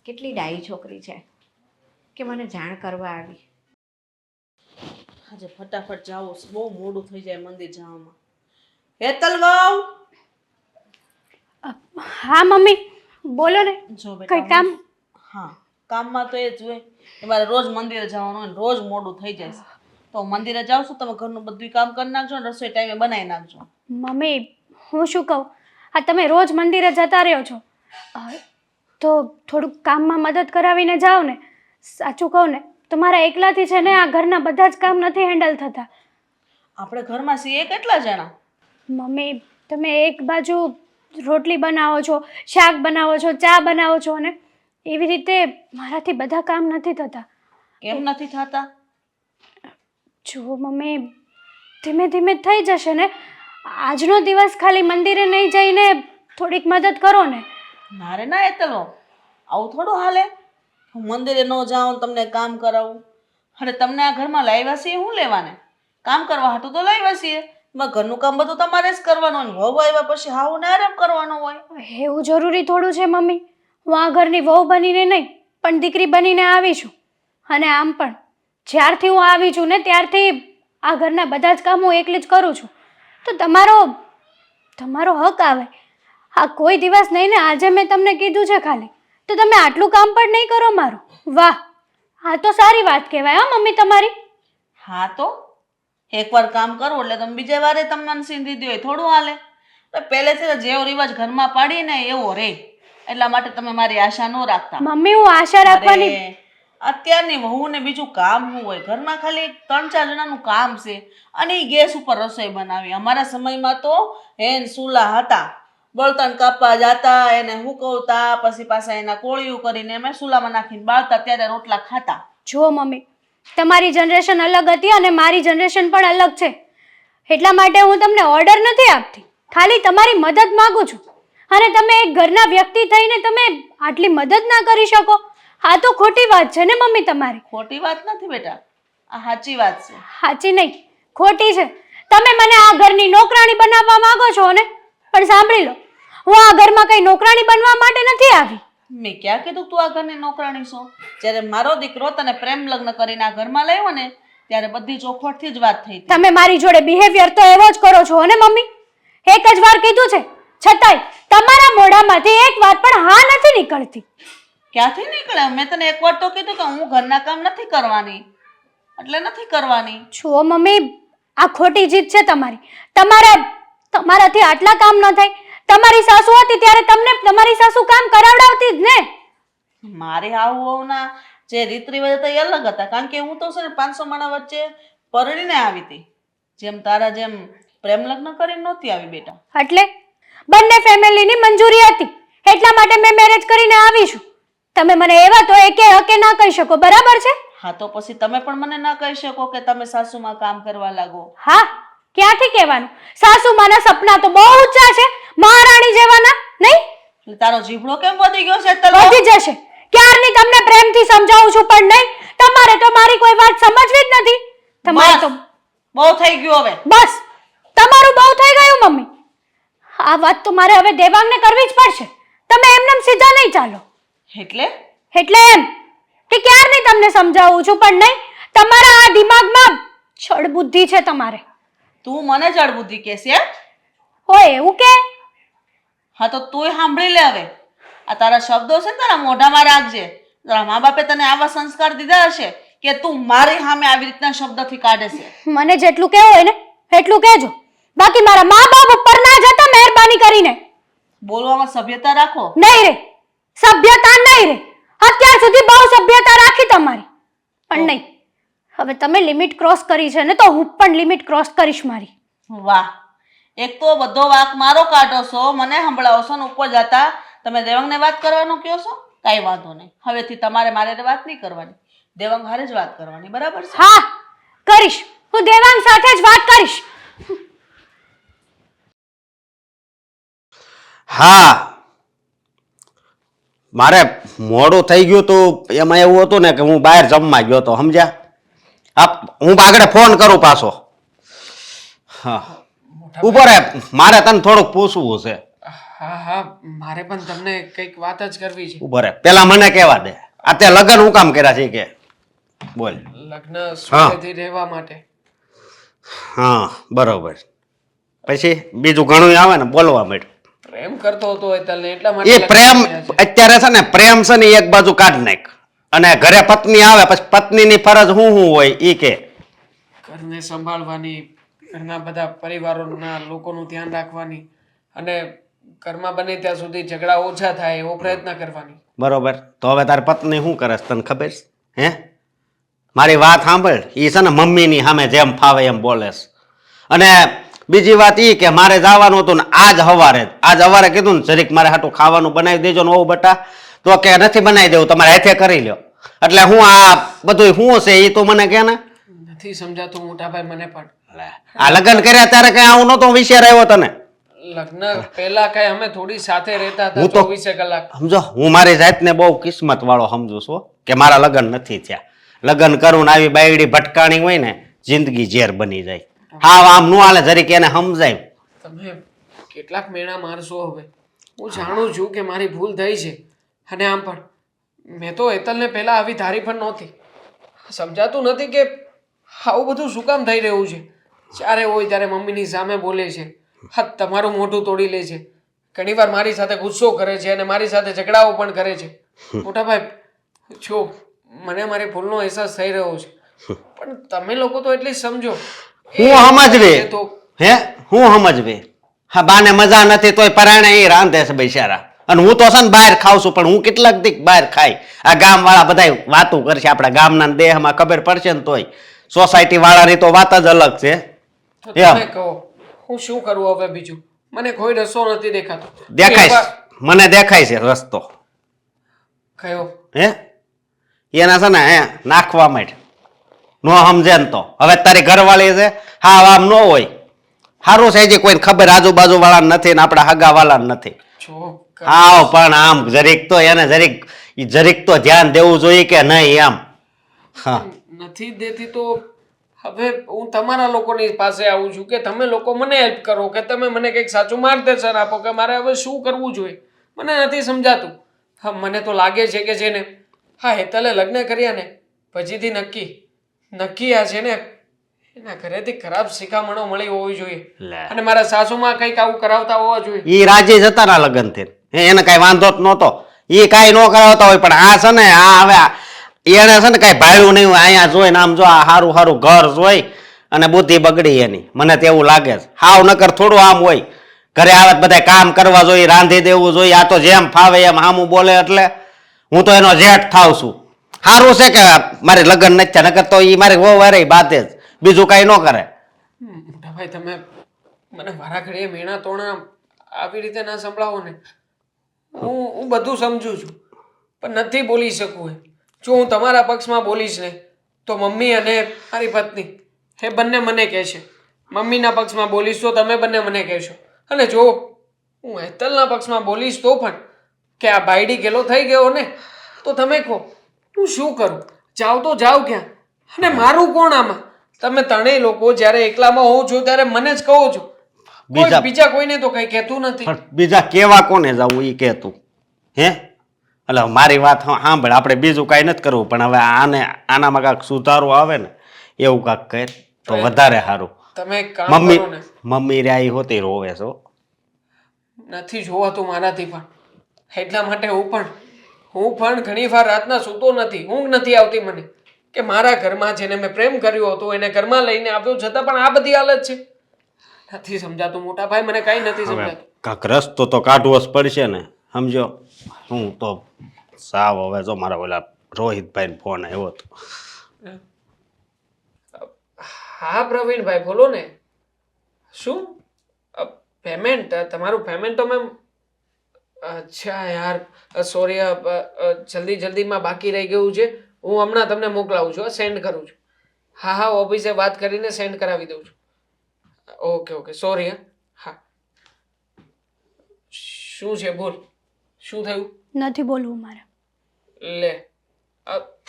કેટલી ડાયી છોકરી છે કે મને જાણ કરવા આવી. આજે ફટાફટ જાઓ, બહુ મોડું થઈ જાય મંદિર જવામાં. હેતલ વહુ, હા મમ્મી બોલો ને, જો બેટા કઈ કામ? હા, કામમાં તો એ જ હોય કે મારે રોજ મંદિરે જવાનું હોય ને રોજ મોડું થઈ જાય છે. તો મંદિરે જાઉં છું, તમે ઘરનું બધું કામ કરી નાખજો ને રસોઈ ટાઈમે બનાવી નાખજો. મમ્મી હું શું કહું, આ તમે રોજ મંદિરે જતા રહ્યો છો તો થોડુંક કામમાં મદદ કરાવીને જાઓ ને. સાચું કહું ને તો મારા એકલાથી છે ને આ ઘરના બધા જ કામ નથી હેન્ડલ થતા. આપણે ઘરમાં છીએ કેટલા જણા? મમ્મી તમે એક બાજુ રોટલી બનાવો છો, શાક બનાવો છો, ચા બનાવો છો, અને એવી રીતે મારાથી બધા કામ નથી થતા. કેમ નથી થતા? જો મમ્મી ધીમે ધીમે થઈ જશે ને. આજનો દિવસ ખાલી મંદિરે નહીં જઈને થોડીક મદદ કરો ને. મારે ના હેતલ વહુ, આવું થોડું હાલે. હું મંદિરે ન જાઉં, તમને કામ કરાવું. અરે તમને આ ઘરમાં લાવ્યા છીએ, હું લેવાને કામ કરવા હાટું તો લાવ્યા છીએ. એમાં ઘરનું કામ બધું તમારે જ કરવાનું હોય. વહુ આવ્યા પછી હાવને આરામ કરવાનો હોય. એવું જરૂરી થોડું છે મમ્મી. હું આ ઘરની વહુ બનીને નહીં પણ દીકરી બનીને આવી છું. અને આમ પણ જ્યારથી હું આવી છું ને ત્યારથી આ ઘરના બધા જ કામ હું એકલી જ કરું છું. તો તમારો હક આવે. આ કોઈ દિવસ નહીં ને આજે મેં તમને કીધું છે ખાલી તો તમે આટલું કામ પણ નહીં કરો મારું. વાહ, આ તો સારી વાત કહેવાય હા મમ્મી તમારી. હા તો એકવાર કામ કરવું એટલે તમે બીજા વારે તમને સીંધી દો થોડું હાલે. તો પહેલેથી જેવો રિવાજ ઘરમાં પાડીએ ને એવો રે. એટલા માટે તમે મારી આશા ન રાખતા. મમ્મી હું આશા રાખવાની અરે, અત્યારની વહુને બીજું કામ શું હોય? ઘરમાં ખાલી 3-4 જણાનું કામ છે અને ઈ ગેસ ઉપર રસોઈ બનાવી. અમારા સમયમાં તો હેન ચૂલા હતા, બળતણ કાપવા જાતા, એને હુકવતા, પછી પાછા એના કોળિયું કરીને અમે ચૂલામાં નાખીને બાળતા, ત્યારે રોટલા ખાતા. જો મમ્મી, તમારી જનરેશન અલગ હતી અને મારી જનરેશન પણ અલગ છે. એટલા માટે હું તમને ઓર્ડર નથી આપતી, ખાલી તમારી મદદ માંગુ છું. અને તમે એક ઘરના વ્યક્તિ થઈને તમે આટલી મદદ ના કરી શકો, આ તો ખોટી વાત છે ને મમ્મી તમારી. ખોટી વાત નથી બેટા, આ સાચી વાત છે. સાચી નહીં, ખોટી છે. તમે મને આ ઘરની નોકરાણી બનાવવા માંગો છો ને, પણ સાંભળી લો, હું આ ઘરમાં કઈ નોકરાણી બનવા માટે નથી આવી. મેં ક્યાં કીધું તું આ ઘરની નોકરાણી છો? જ્યારે મારો દીકરો તને પ્રેમ લગ્ન કરીને આ ઘરમાં લાવ્યો ને ત્યારે બધી ચોખવટથી જ વાત થઈ હતી. તમે મારી જોડે બિહેવિયર તો એવો જ કરો છો ને મમ્મી. એક જ વાર કીધું છે છતાંય તમારા મોઢામાંથી એક વાત પણ હા નથી નીકળતી. ક્યાંથી નીકળે? મેં તને એકવાર તો કીધું કે હું ઘરના કામ નથી કરવાની, એટલે નથી કરવાની. જુઓ મમ્મી, આ ખોટી જીત છે તમારી. તમારાથી આટલા કામ ન થાય. તમારી સાસુ હતી ત્યારે તમને તમારી સાસુ કામ કરાવડાવતી જ ને. મારી આવુના જે રીત રિવાજ હતા એ અલગ હતા, કારણ કે હું તો છે ને 500 માણા વચ્ચે પરણીને આવી હતી. જેમ તારા જેમ પ્રેમ લગ્ન કરીને નહોતી આવી બેટા. એટલે બંને ફેમિલીની મંજૂરી હતી એટલા માટે મેં મેરેજ કરીને આવી છું. તમે મને એવા તો એકે હકે ના કહી શકો, બરાબર છે? હા તો પછી તમે પણ મને ના કહી શકો કે તમે સાસુમાં કામ કરવા લાગો. હા, ક્યાંથી કહેવાનું? સાસુમાના સપના તો બહુ ઊંચા છે, મહારાણી જેવાના નહીં. એટલે તારો જીભડો કેમ વધી ગયો છે? વધી જશે. ક્યારની તમને પ્રેમથી સમજાવું છું પણ નહીં, તમારે તો મારી કોઈ વાત સમજવી જ નથી. તમારે તો બહુ થઈ ગયું હવે. બસ, તમારું બહુ થઈ ગયું મમ્મી. આ વાત તો મારે હવે દેવાંગને કરવી જ પડશે. તમે એમનેમ સીધા નહીં ચાલો. એટલે એમ કે ક્યારની તમને સમજાવું છું પણ નહીં, તમારા આ દિમાગમાં છળ બુદ્ધિ છે તમારે. તું મને જડ બુદ્ધિ કહેશે? હોય એવું કે? હા તો તુંય સાંભળી લે હવે. આ તારા શબ્દો છે ને તારા મોઢામાં રાખજે. તારા મા બાપે તને આવા સંસ્કાર દીધા હશે કે તું મારી સામે આવી રીતના શબ્દથી કાઢે છે. મને જેટલું કહેવું હોય ને એટલું કહેજો, બાકી મારા મા બાપ ઉપર ના જતા મહેરબાની કરીને. બોલવામાં સભ્યતા રાખો. નહીં રે, સભ્યતા નહીં રે. અત્યાર સુધી બહુ સભ્યતા રાખી તમારી, પણ નહીં, હવે તમે લિમિટ ક્રોસ કરી છે ને તો હું પણ લિમિટ ક્રોસ કરીશ મારી. વાહ, એક તો બધો વાક મારો કાઢો છો, મને સંભળાવો છો ને ઉપર જતા તમે દેવાંગને વાત કરવાનું કહો છો. કાંઈ વાંધો નહીં, હવેથી તમારે મારે વાત નહીં કરવાની, દેવાંગ હારે જ વાત કરવાની, બરાબર છે? હા કરીશ, હું દેવાંગ સાથે જ વાત કરીશ. હા, મારે મોડું થઈ ગયું તું. એમાં એવું હતું ને કે હું બહાર જમવા ગયો હતો, સમજ્યા? હું આગળ ફોન કરું પાછો. હા, ઉભો રહે, મારે તને થોડુંક પૂછવું છે. હા હા, મારે પણ તમને કંઈક વાત જ કરવી છે. ઉભો રહે, પેલા મને કહેવા દે, આ તે લગ્ન હું કામ કર્યા છે કે? બોલ. લગ્ન સુખેથી રહેવા માટે. હા બરોબર, પછી બીજું ઘણું આવે ને બોલવા માંડ. પ્રેમ કરતો હતો હેતલને, એટલા એ માટે પ્રેમ લગ્ન કર્યા છે. અત્યારે છે ને, પ્રેમ છે ને એક બાજુ કાઢ નાખ, અને ઘરે પત્ની આવે પછી પત્નીની ફરજ શું હોય ઈ કે. ઘરને સંભાળવાની, ઘરના બધા પરિવારોના લોકોનું ધ્યાન રાખવાની, અને ઘરમાં બને ત્યાં સુધી ઝઘડા ઓછા થાય એવો પ્રયત્ન કરવાની. બરોબર, તો હવે તારી પત્ની શું કરે છે તને ખબર છે? હે, મારી વાત સાંભળ. ઈ છે ને મમ્મીની સામે જેમ ફાવે એમ બોલે છે. અને બીજી વાત ઈ કે મારે જવાનું હતું ને આજ સવારે કીધું ને જરીક મારે હાટું ખાવાનું બનાવી દેજો ને, ઓ બટા, તો કે નથી બનાવી દેવું, તમારે હાથે કરી લ્યો. એટલે હું આ બધું શું છે એ તો મને કે ને. નથી સમજાતું મોટાભાઈ મને પણ. આ લગ્ન કર્યા ત્યારે કઈ આવું નતો વિચાર આવ્યો તને? લગ્ન પહેલા કઈ અમે થોડી સાથે રહેતા હતા હું તો 24 કલાક. સમજો, હું મારી જાતને બહુ કિસ્મત વાળો સમજુ છું કે મારા લગ્ન નથી થયા. લગ્ન કરું ને આવી બાયડી ભટકાણી હોય ને, જિંદગી ઝેર બની જાય. હા આમ નો હાલે જરીક એને સમજાય. તમે કેટલાક મેણા મારશો હવે. હું જાણું છું કે મારી ભૂલ થઈ છે, અને આમ પણ મેં તો હેતલને પહેલા આવી ધારી પણ નહોતી. સમજાતું નથી કે આવું બધું શું કામ થઈ રહ્યું છે. જ્યારે હોય ત્યારે મમ્મીની સામે બોલે છે, હા તમારું મોઢું તોડી લે છે, ઘણીવાર મારી સાથે ગુસ્સો કરે છે અને મારી સાથે ઝઘડાઓ પણ કરે છે. મોટા ભાઈ જો મને મારી ભૂલનો અહેસાસ થઈ રહ્યો છે, પણ તમે લોકો તો એટલી સમજો. હું સમજવે તો હે હું સમજવે. હા બાને મજા નથી તોય પરાણે એ રાંધે છે બિચારા. અને હું તો છે ને બહાર ખાઉં છું, પણ હું કેટલાક દીક બહાર ખાઈ. આ ગામ વાળા બધા વાતું કરશે, આપણા ગામના દેહમાં ખબર પડશે ને તોય. સોસાયટી વાળાની તો વાત જ અલગ છે. તો તમે કહો હું શું કરું હવે બીજું? મને કોઈ રસ્તો નથી દેખાતો. દેખાય છે, મને દેખાય છે રસ્તો. કયો? હે એના છે ને હે નાખવા માંડ. નો સમજે ને તો હવે તારી ઘરવાળી છે, હા આમ ન હોય. સારું છે કોઈ ખબર આજુબાજુ વાળા નથી ને આપણા હગા વાળા નથી. જો હા પણ આમ જરીક તો એને જરીક તો ધ્યાન દેવું જોઈએ કે નહીં એમ. હા નથી દેતી તો હવે હું તમારા લોકોની પાસે આવું છું કે તમે લોકો મને હેલ્પ કરો, કે તમે મને કંઈક સાચું માર્ગદર્શન આપો કે મારે હવે શું કરવું જોઈએ. મને નથી સમજાતું. હા મને તો લાગે છે કે જેને હા હેતલે લગ્ન કર્યા ને પછીથી નક્કી આ છે ને એના ઘરેથી ખરાબ શિખામણો મળી હોવી જોઈએ, અને મારા સાસુમાં કંઈક આવું કરાવતા હોવા જોઈએ. ઈ રાજી જતા ના લગ્ન થી એને કઈ વાંધો જ નહોતો. ઈ કઈ ન કરાવતા હોય, પણ આ છે ને આ હવે એને છે ને કઈ ભાડ્યું નહીં. અહીંયા જોઈ ને આમ જો આ સારું સારું ઘર જોઈ અને બુદ્ધિ બગડી એની. મને તો એવું લાગે છે. હાવ નકર થોડું આમ હોય. ઘરે આવે બધા કામ કરવા જોઈએ, રાંધી દેવું જોઈએ. આ તો જેમ ફાવે એમ હામું બોલે, એટલે હું તો એનો જેઠ થાવ છું. સારું છે કે મારે લગ્ન નથી થયા, નકર તો ઈ મારે વહુ વારે બાતે જ, બીજું કઈ ન કરે. મોટા ભાઈ તમે મને વારા ઘડીએ મેણા તોણા આવી રીતે ના સંભળાવો ને. હું બધું સમજુ છું, પણ નથી બોલી શકું એમ. જો હું તમારા પક્ષમાં બોલીશ ને તો મમ્મી અને મારી પત્ની એ બંને મને કહેશે. મમ્મીના પક્ષમાં બોલીશ તો તમે બંને મને કહેશો, અને જો હું હેતલના પક્ષમાં બોલીશ તો પણ કે આ બાયડી ગેલો થઈ ગયો ને તો તમે કહો હું શું કરું? જાવ તો જાવ ક્યાં? અને મારું કોણ આમાં? તમે ત્રણેય લોકો જ્યારે એકલામાં હોવ છો ત્યારે મને જ કહો છો, બીજા કોઈને તો કઈ કહેતું નથી. પણ બીજા કેવા કોને જવું ઈ કહેતું હે? એટલે મારી વાત સાંભળ, આપણે બીજું કઈ નથી કરવું, પણ હવે આનામાં કાંઈક સુધારો આવે ને એવું કાંઈક કર તો વધારે સારું. તમે એક કામ કરો ને. મમ્મી રે હોતી રોવે છો. નથી જોવાતું મારાથી પણ, એટલા માટે હું પણ ઘણી વાર રાતના સૂતો નથી. ઊંઘ નથી આવતી મને કે મારા ઘરમાં જેને મેં પ્રેમ કર્યો હતો એને ઘરમાં લઈને આવ્યો, છતાં પણ આ બધી હાલત છે. નથી સમજાતું મોટા ભાઈ, મને કઈ નથી સમજાતું. કાંક રસ્તો તો કાઢવો જ પડશે ને, સમજો. હું તો સાવ હવે જો મારા ઓલા રોહિતભાઈ ફોન આવ્યો હતો. હા પ્રવીણભાઈ બોલો ને. શું પેમેન્ટ? તમારું પેમેન્ટ તો મેમ અચ્છા યાર સોરી, જલ્દીમાં બાકી રહી ગયું છે. હું હમણાં તમને મોકલાવું છું, સેન્ડ કરું છું. હા ઓફિસે વાત કરીને સેન્ડ કરાવી દઉં છું. Okay sorry. હા શું છે બોલ, શું થયું? નથી બોલવું મારે. લે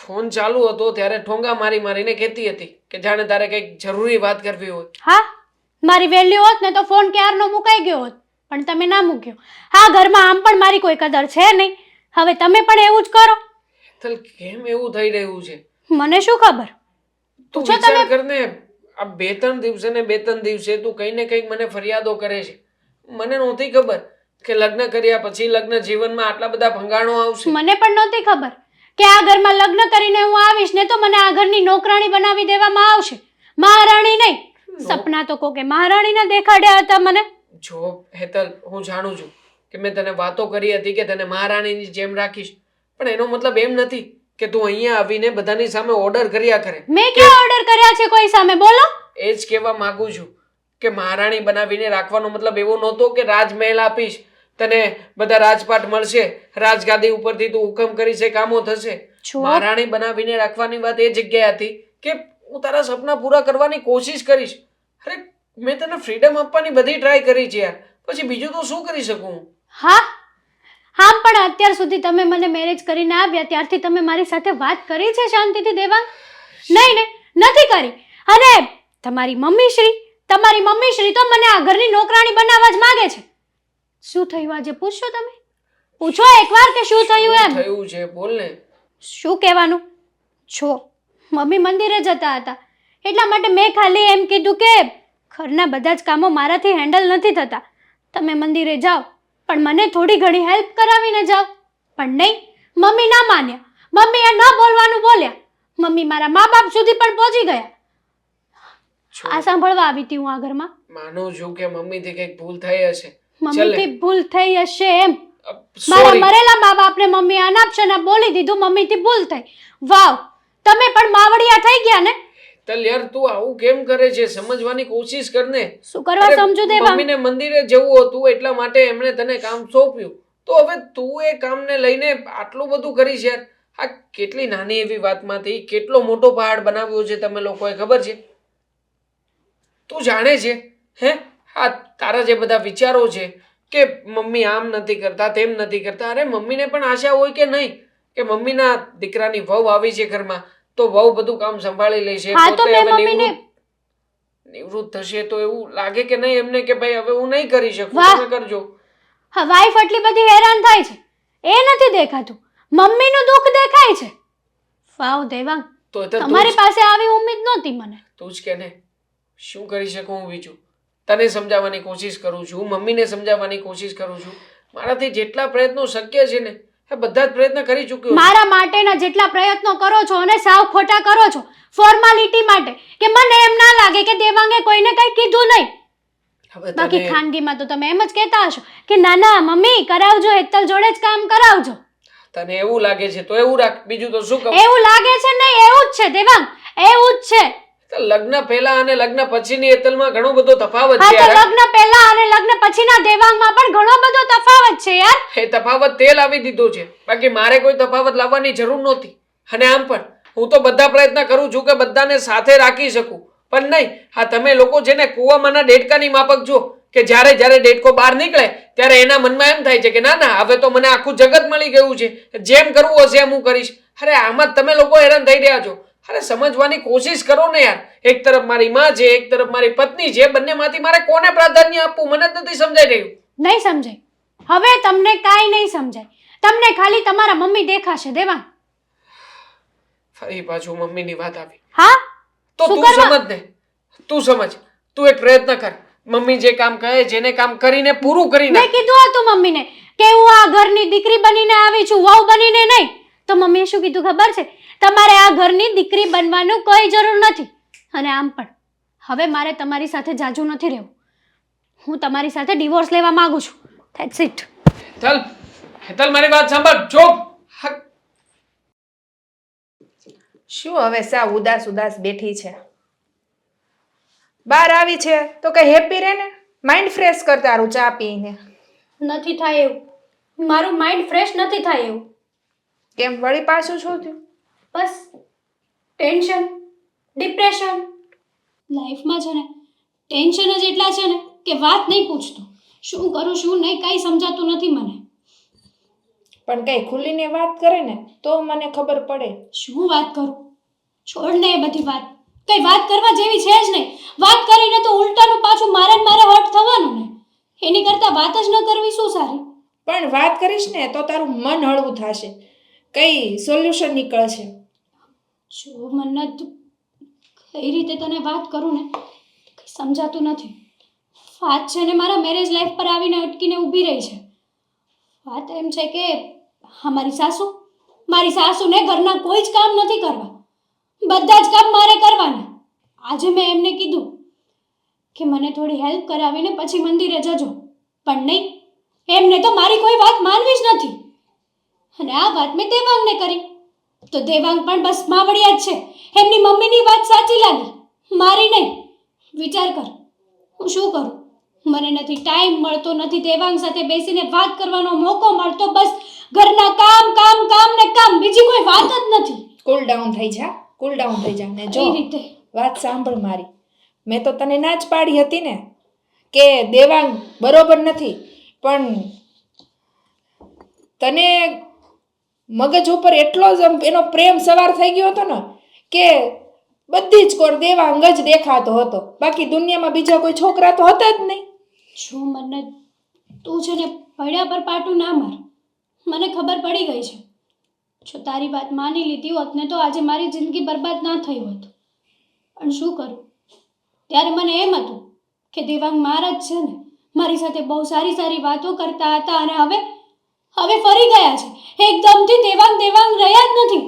ફોન ચાલુ હતો ત્યારે ઠોંગા મારીને કહેતી હતી કે જાણે તારે કંઈક જરૂરી વાત કરવી હોય. હા મારી વેલ્યુ હોત ને તો ફોન ક્યારનો મુકાઈ ગયો હોત, પણ તમે ના મૂક્યો. હા ઘરમાં આમ પણ મારી કોઈ કદર છે નહીં. હવે તમે પણ એવું જ કરો. હેતલ કેમ એવું થઈ રહ્યું છે? મને શું ખબર? તું વિચાર કરને, આ બે ત્રણ દિવસે તું કંઈ ને કંઈક મને ફરિયાદો કરે છે. મને નહોતી ખબર કે લગ્ન કર્યા પછી લગ્ન જીવનમાં આટલા બધા ભંગાણો આવશે. મને પણ નહોતી ખબર કે આ ઘરમાં લગ્ન કરીને હું આવીશ ને તો મને આ ઘરની નોકરાણી બનાવી દેવામાં આવશે. મહારાણી નહીં. સપના તો કોકે મહારાણીના દેખાડ્યા હતા મને. જો હેતલ, હું જાણું છું કે મેં તને વાતો કરી હતી કે તને મહારાણીની જેમ રાખીશ, પણ એનો મતલબ એમ નથી કે તું અહીંયા આવીને બધાની સામે ઓર્ડર કર્યા કરે. મેં ક્યાં ઓર્ડર કર્યા છે કોઈ સામે? બોલો. એ જ કહેવા માંગુ છું કે મહારાણી બનાવીને રાખવાનો મતલબ એવો નહોતો કે રાજમહેલ આપીશ, તને બધા રાજપાટ મળશે, રાજગાદી ઉપરથી તું હુકમ કરી છે, કામો થશે. મહારાણી બનાવીને રાખવાની વાત એ જગ્યાએ હતી કે હું તારા સપના પૂરા કરવાની કોશિશ કરીશ. અરે મેં તને ફ્રીડમ આપવાની બધી ટ્રાય કરી છે યાર, પછી બીજું તો શું કરી શકું? હા પણ અત્યાર સુધી તમે મને મેરેજ કરીને આવ્યા ત્યારથી તમે મારી સાથે વાત કરી છે શાંતિથી દેવાંગ? નહીં ને, નથી કરી. અને તમારી મમ્મી શ્રી તમારી મમ્મી શ્રી તો મને આ ઘરની નોકરાણી બનાવવા જ માંગે છે. શું થયું આજે પૂછશો તમે? પૂછો એકવાર કે શું થયું એમ. થયું છે બોલ ને. શું કહેવાનું? જો મમ્મી મંદિરે જતા હતા એટલા માટે મેં ખાલી એમ કીધું કે ઘરના બધા જ કામો મારાથી હેન્ડલ નથી થતા, તમે મંદિરે જાઓ પણ મને થોડી ઘણી હેલ્પ કરાવીને જાઓ. પણ નહીં, મમ્મી ના માન્યા. મમ્મીએ ન બોલવાનું બોલ્યા. મમ્મી મારા મા બાપ સુધી પણ પહોંચી ગયા. આ સાંભળવા આવી હતી હું આ ઘરમાં. માનું છું કે મમ્મીથી કંઈક ભૂલ થઈ હશે. મમ્મીથી ભૂલ થઈ હશે એમ. Sorry. મારા મરેલા મા બાપને મમ્મી અનાપશના બોલી દીધું, મમ્મીથી ભૂલ થઈ. વાવ, તમે પણ માવડિયા થઈ ગયા ને. તલ યાર તું આવું કેમ કરે છે? સમજવાની કોશિશ કર ને. શું કરવા અરે, સમજુ દેવા? મમ્મીને મંદિરે જવું હતું એટલા માટે એમણે તને કામ સોંપ્યું, તો હવે તું એ કામને લઈને આટલું બધું કરીશ યાર. આ કેટલી નાની એવી વાતમાંથી કેટલો મોટો પહાડ બનાવ્યો છે તમે લોકોએ, ખબર છે? તું જાણે છે હે આ તારા જે બધા વિચારો છે કે મમ્મી આમ નથી કરતા તેમ નથી કરતા. અરે મમ્મીને પણ આશા હોય કે નહીં કે મમ્મીના દીકરાની વહુ આવી છે ઘરમાં તો વહુ બધું કામ સંભાળી લેશે. હા તો પોતે મેં હવે મમ્મીને નિવૃત્ત થશે તો એવું લાગે કે નહીં એમને કે ભાઈ હવે હું નહીં કરી શકું, વાહ. તમે કરજો. હા, વાઈફ આટલી બધી હેરાન થાય છે એ નથી દેખાતું, મમ્મીનું દુઃખ દેખાય છે. વાવ દેવાંગ, તો તું તમારી પાસે આવી ઉમ્મીદ નહોતી મને. જ કે ને શું કરી શકું હું બીજું? તને સમજાવવાની કોશિશ કરું છું, મમ્મીને સમજાવવાની કોશિશ કરું છું. મારાથી જેટલા પ્રયત્નો શક્ય છે ને એ બધા જ પ્રયત્ન કરી ચૂક્યો છું. મારા માટેના જેટલા પ્રયત્નો કરો છો અને સાવ ખોટા કરો છો ફોર્માલિટી માટે, કે મને એમ ના લાગે કે દેવાંગે કોઈને કંઈ કીધું નહીં. હવે બાકી તને ખાનગીમાં તો તમે એમ જ કહેતા હશો કે ના ના મમ્મી કરાવજો, હેતલ જોડે જ કામ કરાવજો. તને એવું લાગે છે તો એવું રાખ, બીજું તો શું કહું? એવું લાગે છે નહીં, એવું જ છે દેવાંગ, એવું જ છે. તો લગ્ન પહેલા અને લગ્ન પછીની હેતલમાં ઘણો બધો તફાવત હા છે તો યાર. લગ્ન પહેલા અને લગ્ન પછીના દેવાંગમાં પણ ઘણો બધો તફાવત છે યાર. એ તફાવત તે લાવી દીધો છે, બાકી મારે કોઈ તફાવત લાવવાની જરૂર નહોતી. અને આમ પણ હું તો બધા પ્રયત્ન કરું છું કે બધાને સાથે રાખી શકું, પણ નહીં, હા તમે લોકો જેને કૂવામાંના ડેડકાની માફક જો કે જ્યારે જ્યારે ડેડકો બહાર નીકળે ત્યારે એના મનમાં એમ થાય છે કે ના ના હવે તો મને આખું જગત મળી ગયું છે, જેમ કરવું હશે એમ હું કરીશ. અરે આમાં જ તમે લોકો હેરાન થઈ રહ્યા છો. અરે સમજવાની કોશિશ કરો ને યાર. એક તરફ મારી માં છે, એક તરફ મારી પત્ની છે, બંનેમાંથી મારે કોને પ્રાધાન્ય આપવું મને જ નથી સમજાઈ રહ્યું. નહીં સમજાય, હવે તમને કાંઈ નહીં સમજાય. તમને ખાલી તમારા મમ્મી દેખાશે દેવાંગ. ફરી પાછું મમ્મીની વાત આવી હા તો શું તું કરવા? સમજ ને, તું સમજ, તું એક પ્રયત્ન કર. મમ્મી જે કામ કહે છે એને કામ કરીને પૂરું કરી મેં નાખ. કીધું હતું મમ્મીને કે હું આ ઘરની દીકરી બનીને આવી છું, વહુ બનીને નહીં. તો મમ્મીએ શું કીધું ખબર છે? તમારે આ ઘરની દીકરી બનવાનું કોઈ જરૂર નથી. અને આમ પણ હવે મારે તમારી સાથે જાજુ નથી રહેવું. હું તમારી સાથે ડિવોર્સ લેવા માંગુ છું. That's it. હેતલ, હેતલ મારી વાત સાંભળ. ચૂપ. શું હવે સાવ ઉદાસ ઉદાસ બેઠી છે? બહાર આવી છે તો કઈ હેપી રહે ને, માઇન્ડ ફ્રેશ કર તારું ચા પીને. નથી થાય એવું, મારું માઇન્ડ ફ્રેશ નથી થાય એવું. કેમ વળી પાછું શું થયું? બસ ટેન્શન, ડિપ્રેશન. લાઈફમાં છે ને ટેન્શન જ એટલા છે ને કે વાત નહીં પૂછતો. શું કરું શું નહીં કાંઈ સમજાતું નથી મને. પણ કઈ ખુલીને વાત કરે ને તો મને ખબર પડે. શું વાત કરું? છોડ ને એ બધી વાત, કઈ વાત કરવા જેવી છે જ નહીં. વાત કરીને તો ઉલટાનું પાછું મારે ને મારે હર્ટ થવાનું ને. એની કરતાં વાત જ ન કરવી શું સારી? પણ વાત કરીશ ને તો તારું મન હળવું થશે, કઈ સોલ્યુશન નીકળશે. જો મને કઈ રીતે તને વાત કરું ને કઈ સમજાતું નથી. વાત છે ને મારા મેરેજ લાઈફ પર આવીને અટકીને ઊભી રહી છે. વાત એમ છે કે હા મારી સાસુને ઘરના કોઈ જ કામ નથી કરવા, બધા જ કામ મારે કરવાના. આજે મેં એમને કીધું કે મને થોડી હેલ્પ કરાવીને પછી મંદિરે જજો, પણ નહીં, એમને તો મારી કોઈ વાત માનવી જ નથી. અને આ વાત મેં દેવાંગને કરી તો દેવાંગ પણ બસ માવડિયા જ છે. એમની મમ્મીની વાત સાચી લાગી, મારી નહીં. વિચાર કર હું શું કરું? મને નથી ટાઈમ મળતો, નથી દેવાંગ સાથે બેસીને વાત કરવાનો મોકો મળતો. બસ ઘરના કામ કામ કામ ને કામ, બીજી કોઈ વાત જ નથી. કુલ ડાઉન થઈ જા, કુલ ડાઉન થઈ જા. ને જો એ રીતે વાત સાંભળ મારી, મેં તો તને ના જ પાડી હતી ને કે દેવાંગ બરોબર નથી, પણ તને મગજ ઉપર એટલો જ એનો પ્રેમ સવાર થઈ ગયો હતો ને કે બધી જ કોર દેવાંગ જ દેખાતો હતો. બાકી દુનિયામાં બીજા કોઈ છોકરા તો હતા જ નહીં. જો મને તું છે ને પડ્યા પર પાટું ના માર. મને ખબર પડી ગઈ છે. જો તારી વાત માની લીધી હોત ને તો આજે મારી જિંદગી બરબાદ ના થઈ હોત. પણ શું કરું? ત્યારે મને એમ હતું કે દેવાંગ મારા જ છે ને, મારી સાથે બહુ સારી સારી વાતો કરતા હતા અને હવે ફરી ગયા છે. એકદમથી દેવાંગ રહ્યા જ નથી.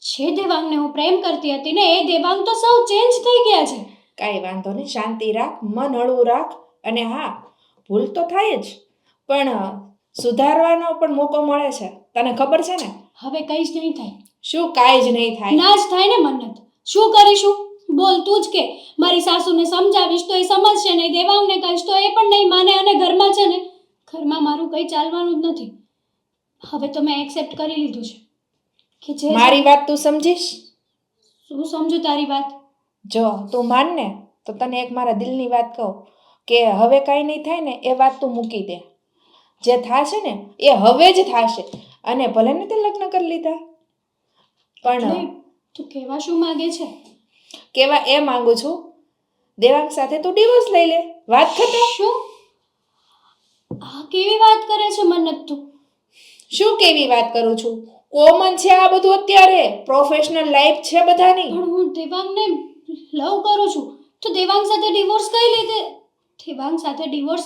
જે દેવાંગને હું પ્રેમ કરતી હતી ને એ દેવાંગ તો સૌ ચેન્જ થઈ ગયા છે. કાંઈ વાંધો નહીં, શાંતિ રાખ, મન હળવું રાખ. અને હા, ભૂલ તો થાય જ, પણ સુધારવાનો પણ મોકો મળે છે. તને ખબર છે ને? હવે કંઈ જ નહીં થાય. શું કાંઈ જ નહીં થાય? ના જ થાય ને મન્નત. શું કરીશું? બોલ તું જ કે. મારી સાસુને સમજાવીશ તો એ સમજશે નહીં, દેવાંગને કહીશ તો એ પણ નહીં માને, અને ઘરમાં છે ને ઘરમાં મારું કંઈ ચાલવાનું જ નથી. હવે તો મેં એક્સેપ્ટ કરી લીધું છે કે જે મારી વાત તું સમજીશ? શું સમજુ તારી વાત? જો તું માન ને તો તને એક મારા દિલની વાત કહું કે હવે કાંઈ નહીં થાય ને એ વાત તું મૂકી દે. જે થશે ને એ હવે જ થશે. અને ભલે ને તે લગ્ન કરી લીધા, પણ એટલે તું કહેવા શું માંગે છે? કેવા એ માંગુ છું, દેવાંગ સાથે તું ડિવોર્સ લઈ લે. વાત ખતમ. શું? આ કેવી વાત કરે છે મન્નત તું? શું કેવી વાત કરું છું? કોમન છે આ બધું અત્યારે. પ્રોફેશનલ લાઈફ છે બધાની. પણ હું દેવાંગને લવ કરું છું તો દેવાંગ સાથે ડિવોર્સ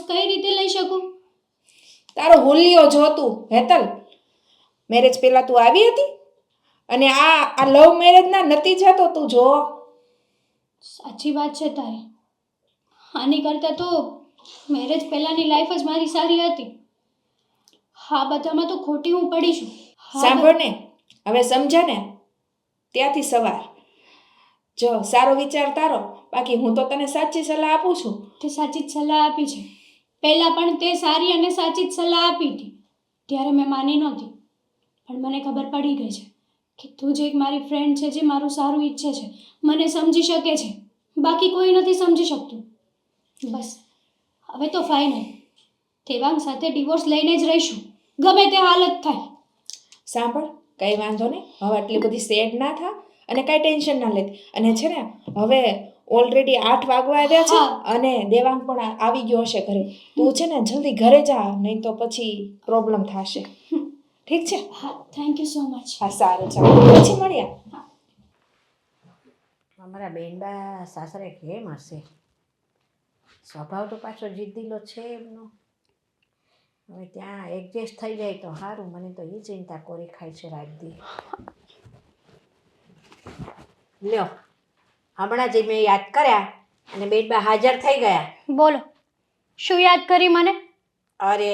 કઈ રીતે લઈ શકું? તારો હુલિયો જોતું હેતલ. મેરેજ પહેલા તું આવી હતી અને આ લવ મેરેજના નતીજા તો તું જો. સાચી વાત છે તારી. આની કરતાં તો મેરેજ પહેલાંની લાઈફ જ મારી સારી હતી. હા, બધામાં તો ખોટી હું પડી છું. સાંભળ ને, હવે સમજા ને ત્યાંથી સવાર. જો સારો વિચાર તારો, બાકી હું તો તને સાચી સલાહ આપું છું. તે સાચી જ સલાહ આપી છે. પહેલાં પણ તે સારી અને સાચી જ સલાહ આપી હતી. ત્યારે મેં માની નહોતી, પણ મને ખબર પડી ગઈ છે કે તું જે એક મારી ફ્રેન્ડ છે, જે મારું સારું ઈચ્છે છે, મને સમજી શકે છે, બાકી કોઈ નથી સમજી શકતું. બસ હવે તો ફાઇનલ. દેવાંગ સાથે ડિવોર્સ લઈને જ રહીશું, ગમે તે હાલત થાય. સાંભળ, કંઈ વાંધો નહીં, હવે આટલી બધી સેડ ના થા અને કાંઈ ટેન્શન ના લેતી. અને છે ને હવે ઓલરેડી 8 વાગવા આવ્યા છે અને દેવાંગ પણ આવી ગયો હશે ઘરે. તું છે ને જલ્દી ઘરે જા, નહીં તો પછી પ્રોબ્લેમ થશે. ઠીક છે? હા, થેન્ક યુ સો મચ. હા, સારું, ચાલો પછી મળ્યા. અમારા બેનબા સાસરે કેમ હશે? સ્વભાવ તો પાછો જીદ્દીલો છે એમનો. હવે ત્યાં એડજસ્ટ થઈ જાય તો સારું. મને તો એ ચિંતા કોરી ખાય છે રાતદી. લ્યો, હમણાં જે મેં યાદ કર્યા અને બેનબા હાજર થઈ ગયા. બોલો, શું યાદ કરી મને? અરે,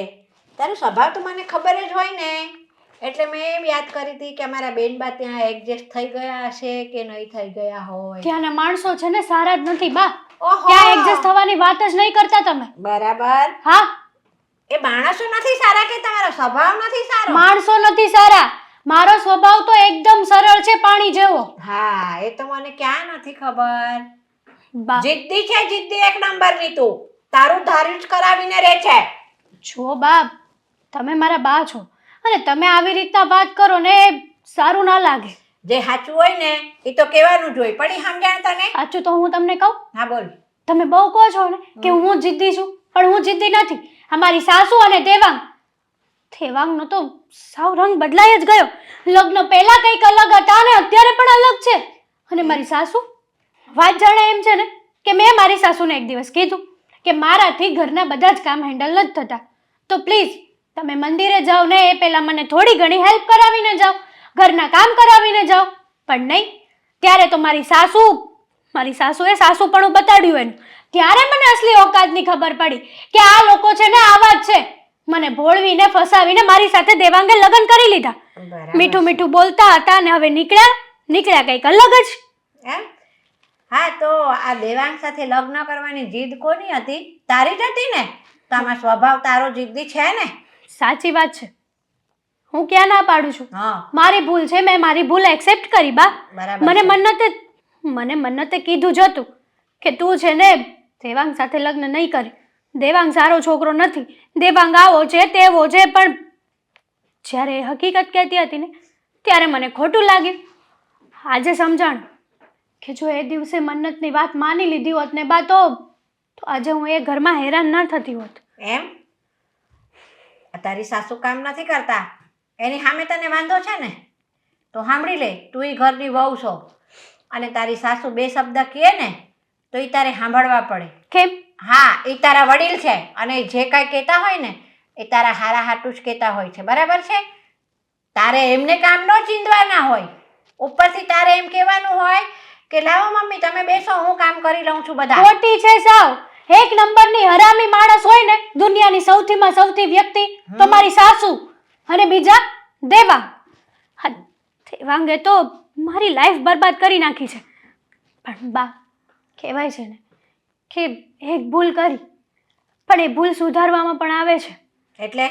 તારો સ્વભાવ તો મને ખબર જ હોય ને, એટલે મેં એમ યાદ કરી હતી કે અમારા બેનબા ત્યાં એડજસ્ટ થઈ ગયા હશે કે નહીં થઈ ગયા હોય. ત્યાંના માણસો છે ને સારા જ નથી બા. ઓહો! ત્યાં એડજસ્ટ થવાની વાત જ નહીં કરતા તમે. બરાબર. હા, એ માણસો નથી સારા કે તમારો સ્વભાવ નથી સારો? માણસો નથી સારા. મારો સ્વભાવ તો એકદમ સરળ છે, પાણી જેવો. હા, એ તો મને ક્યાં નથી ખબર. બા, જિદ્દી છે, જિદ્દી એક નંબરની તું. તારું ધાર્યું જ કરાવીને રહે છે. જો બાપ, તમે મારા બા છો અને તમે આવી રીતના વાત કરો ને એ સારું ના લાગે. જે સાચું હોય ને એ તો કહેવાનું જ હોય. પડી સમજણ તને? સાચું તો હું તમને કહું, હા, બોલ. તમે બહુ કહો છો ને કે હું જિદ્દી છું, પણ હું જિદ્દી નથી. અમારી સાસુ અને દેવાંગનો તો સાવ રંગ બદલાઈ જ ગયો. લગ્ન પહેલા કંઈક અલગ હતા અને અત્યારે પણ અલગ છે. અને મારી સાસુ, વાત જાણે એમ છે ને કે મેં મારી સાસુને એક દિવસ કીધું કે મારાથી ઘરના બધા જ કામ હેન્ડલ નથી થતા, તો પ્લીઝ તમે મંદિરે જાઓ ને એ પહેલાં મને થોડી ઘણી હેલ્પ કરાવીને જાઓ, ઘરના કામ કરાવીને જાઓ. પણ નહીં, ત્યારે તો મારી સાસુએ સાસુપણું બતાડ્યું એનું. ત્યારે મને અસલી ઓકાતની ખબર પડી કે આ લોકો છે ને આવા જ છે. મને ભોળવીને ફસાવીને મારી સાથે દેવાંગે લગ્ન કરી લીધા. મીઠું મીઠું બોલતા હતા અને હવે નીકળ્યા કંઈક અલગ જ. એમ? હા, તો આ દેવાંગ સાથે લગ્ન કરવાની જીદ કોની હતી? તારી જ હતી ને? તો આમાં સ્વભાવ તારો જિદ્દી છે ને? સાચી વાત છે, હું ક્યાં ના પાડું છું. હા, મારી ભૂલ છે, મેં મારી ભૂલ એક્સેપ્ટ કરી બા. બરાબર. મને મન્નતે કીધું જ હતું કે તું છે ને દેવાંગ સાથે લગ્ન નહીં કરે. દેવાંગ સારો છોકરો નથી, દેવાંગ આવો છે તેવો છે. પણ જ્યારે એ હકીકત કહેતી હતી ને ત્યારે મને ખોટું લાગ્યું. આજે સમજાણું કે જો એ દિવસે મન્નતની વાત માની લીધી હોત ને બા તો આજે હું એ ઘરમાં હેરાન ન થતી હોત. એમ તારી સાસુ કામ નથી કરતા એની સામે તને વાંધો છે ને? તો સાંભળી લે, તું ઈ ઘરની વહુ છો અને તારી સાસુ બે શબ્દ કહે ને તો એ તારે સાંભળવા પડે. કેમ? હા, એ તારા વડીલ છે અને જે કાંઈ કહેતા હોય ને એ તારા હારા હાટું જ કહેતા હોય છે, બરાબર છે? તારે એમને કામ ન ચીંધવાના હોય, ઉપરથી તારે એમ કહેવાનું હોય કે લાવો મમ્મી તમે બેસો, હું કામ કરી લઉં છું બધા. ખોટી છે સાવ. એક નંબરની હરામી માણસ હોય ને દુનિયાની સૌથીમાં સૌથી વ્યક્તિ તમારી સાસુ અને બીજા દેવાંગ. હા, દેવાંગે તો મારી લાઈફ બરબાદ કરી નાખી છે. પણ બા કહેવાય છે ને કે એક ભૂલ કરી પણ એ ભૂલ સુધારવામાં પણ આવે છે. એટલે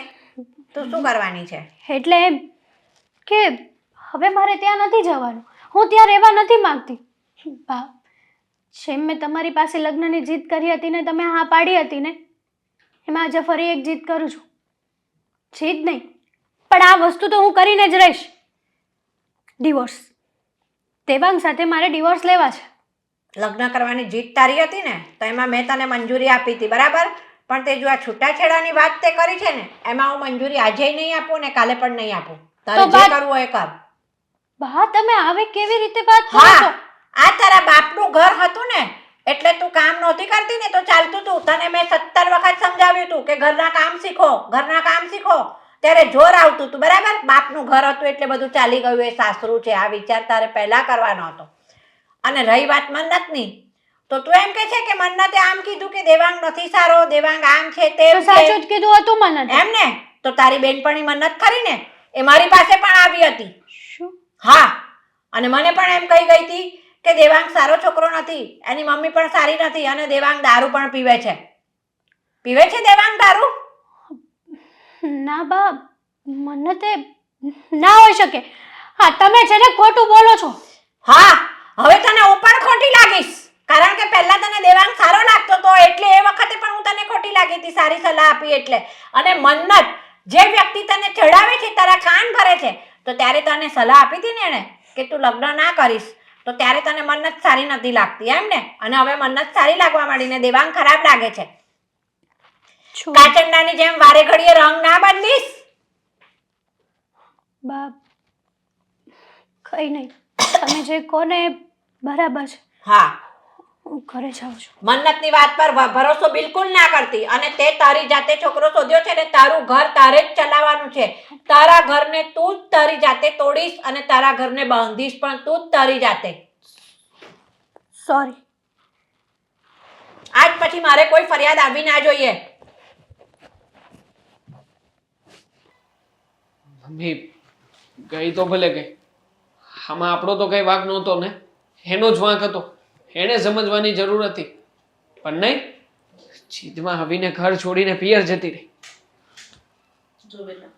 તું શું કરવાની છે? એટલે એમ કે હવે મારે ત્યાં નથી જવાનું, હું ત્યાં રહેવા નથી માંગતી. બા, જેમ મેં તમારી પાસે લગ્નની જીદ કરી હતી ને તમે હા પાડી હતી ને, એમાં આજે ફરી એક જીદ કરું છું. જીદ નહીં પણ આ વસ્તુ તો હું કરીને જ રહીશ. ડિવોર્સ. દેવાંગ સાથે મારે ડિવોર્સ લેવા છે. લગ્ન કરવાની જીદ તારી હતી ને તો એમાં મેં તને મંજૂરી આપી હતી, બરાબર? પણ તે જો આ છૂટાછેડાની વાત તે કરી છે ને એમાં હું મંજૂરી આજે નહીં આપું ને કાલે પણ નહીં આપું. તારે તો જે કરવું હોય એ કર. બા, તમે આવે કેવી રીતે વાત કરો છો? હા, આ તારા બાપનું ઘર હતું ને એટલે તું કામ નહોતી કરતી ને તો ચાલતું તું. તને મેં 17 વખત સમજાવ્યું તું કે ઘરના કામ શીખો, ઘરના કામ શીખો, ત્યારે જોર આવતું તું, બરાબર? બાપનું ઘર હતું એટલે બધું ચાલી ગયું, એ સાસરું છે. આ વિચાર તારે પહેલા કરવાનો હતો. અને રહી વાત મન્નતની, તો તું એમ કે છે કે મન્નતે આમ કીધું કે દેવાંગ નથી સારો, દેવાંગ આમ છે તેમ છે. સાચું જ કીધું હતું મન્નત. એમ ને? તો તારી બેનપણી મન્નત ખરી ને એ મારી પાસે પણ આવી હતી. શું? હા, અને મને પણ એમ કહી ગઈ હતી કે દેવાંગ સારો છોકરો નથી, એની મમ્મી પણ સારી નથી અને દેવાંગ દારૂ પણ પીવે છે. પીવે છે દેવાંગ દારૂ? ના બા, મન્નતે ના હોઈ શકે. હા, તમે છે ને ખોટું બોલો છો. હા, હવે તને હું પણ ખોટી લાગીશ, કારણ કે પહેલા તને દેવાંગ સારો લાગતો તો એટલે એ વખતે પણ હું તને ખોટી લાગી હતી, સારી સલાહ આપી એટલે. અને મન્નત જે વ્યક્તિ તને ચડાવે છે, તારા કાન ભરે છે, તો ત્યારે તને સલાહ આપી હતી ને એને કે તું લગ્ન ના કરીશ, તો ત્યારે તને મન્નત સારી નથી લાગતી, એમ ને? અને હવે મન્નત સારી લાગવા માંડીને દેવાંગ ખરાબ લાગે છે. કાચંડાની જેમ વારે ઘડીએ રંગ ના બદલીશ. બા, કઈ નહીં, તમે જે કહો ને એ બરાબર છે. હા, હું ઘરે જાઉં છું. મન્નતની વાત પર ભરોસો બિલકુલ ના કરતી. અને તે તારી જાતે છોકરો શોધ્યો છે ને તારું ઘર તારે જ ચલાવવાનું છે. તારા ઘરને તું જ તારી જાતે તોડીશ અને તારા ઘરને બાંધીશ પણ તું જ તારી જાતે. સોરી. આજ પછી મારે કોઈ ફરિયાદ આવી ના જોઈએ. મમ્મી ગઈ તો ભલે ગઈ, આમાં આપણો તો કઈ વાંક નહોતો ને, એનો જ વાંક હતો. એણે સમજવાની જરૂર હતી પણ નહીં, જીદમાં હવીને ઘર છોડીને પિયર જતી રહી. જો બેટા,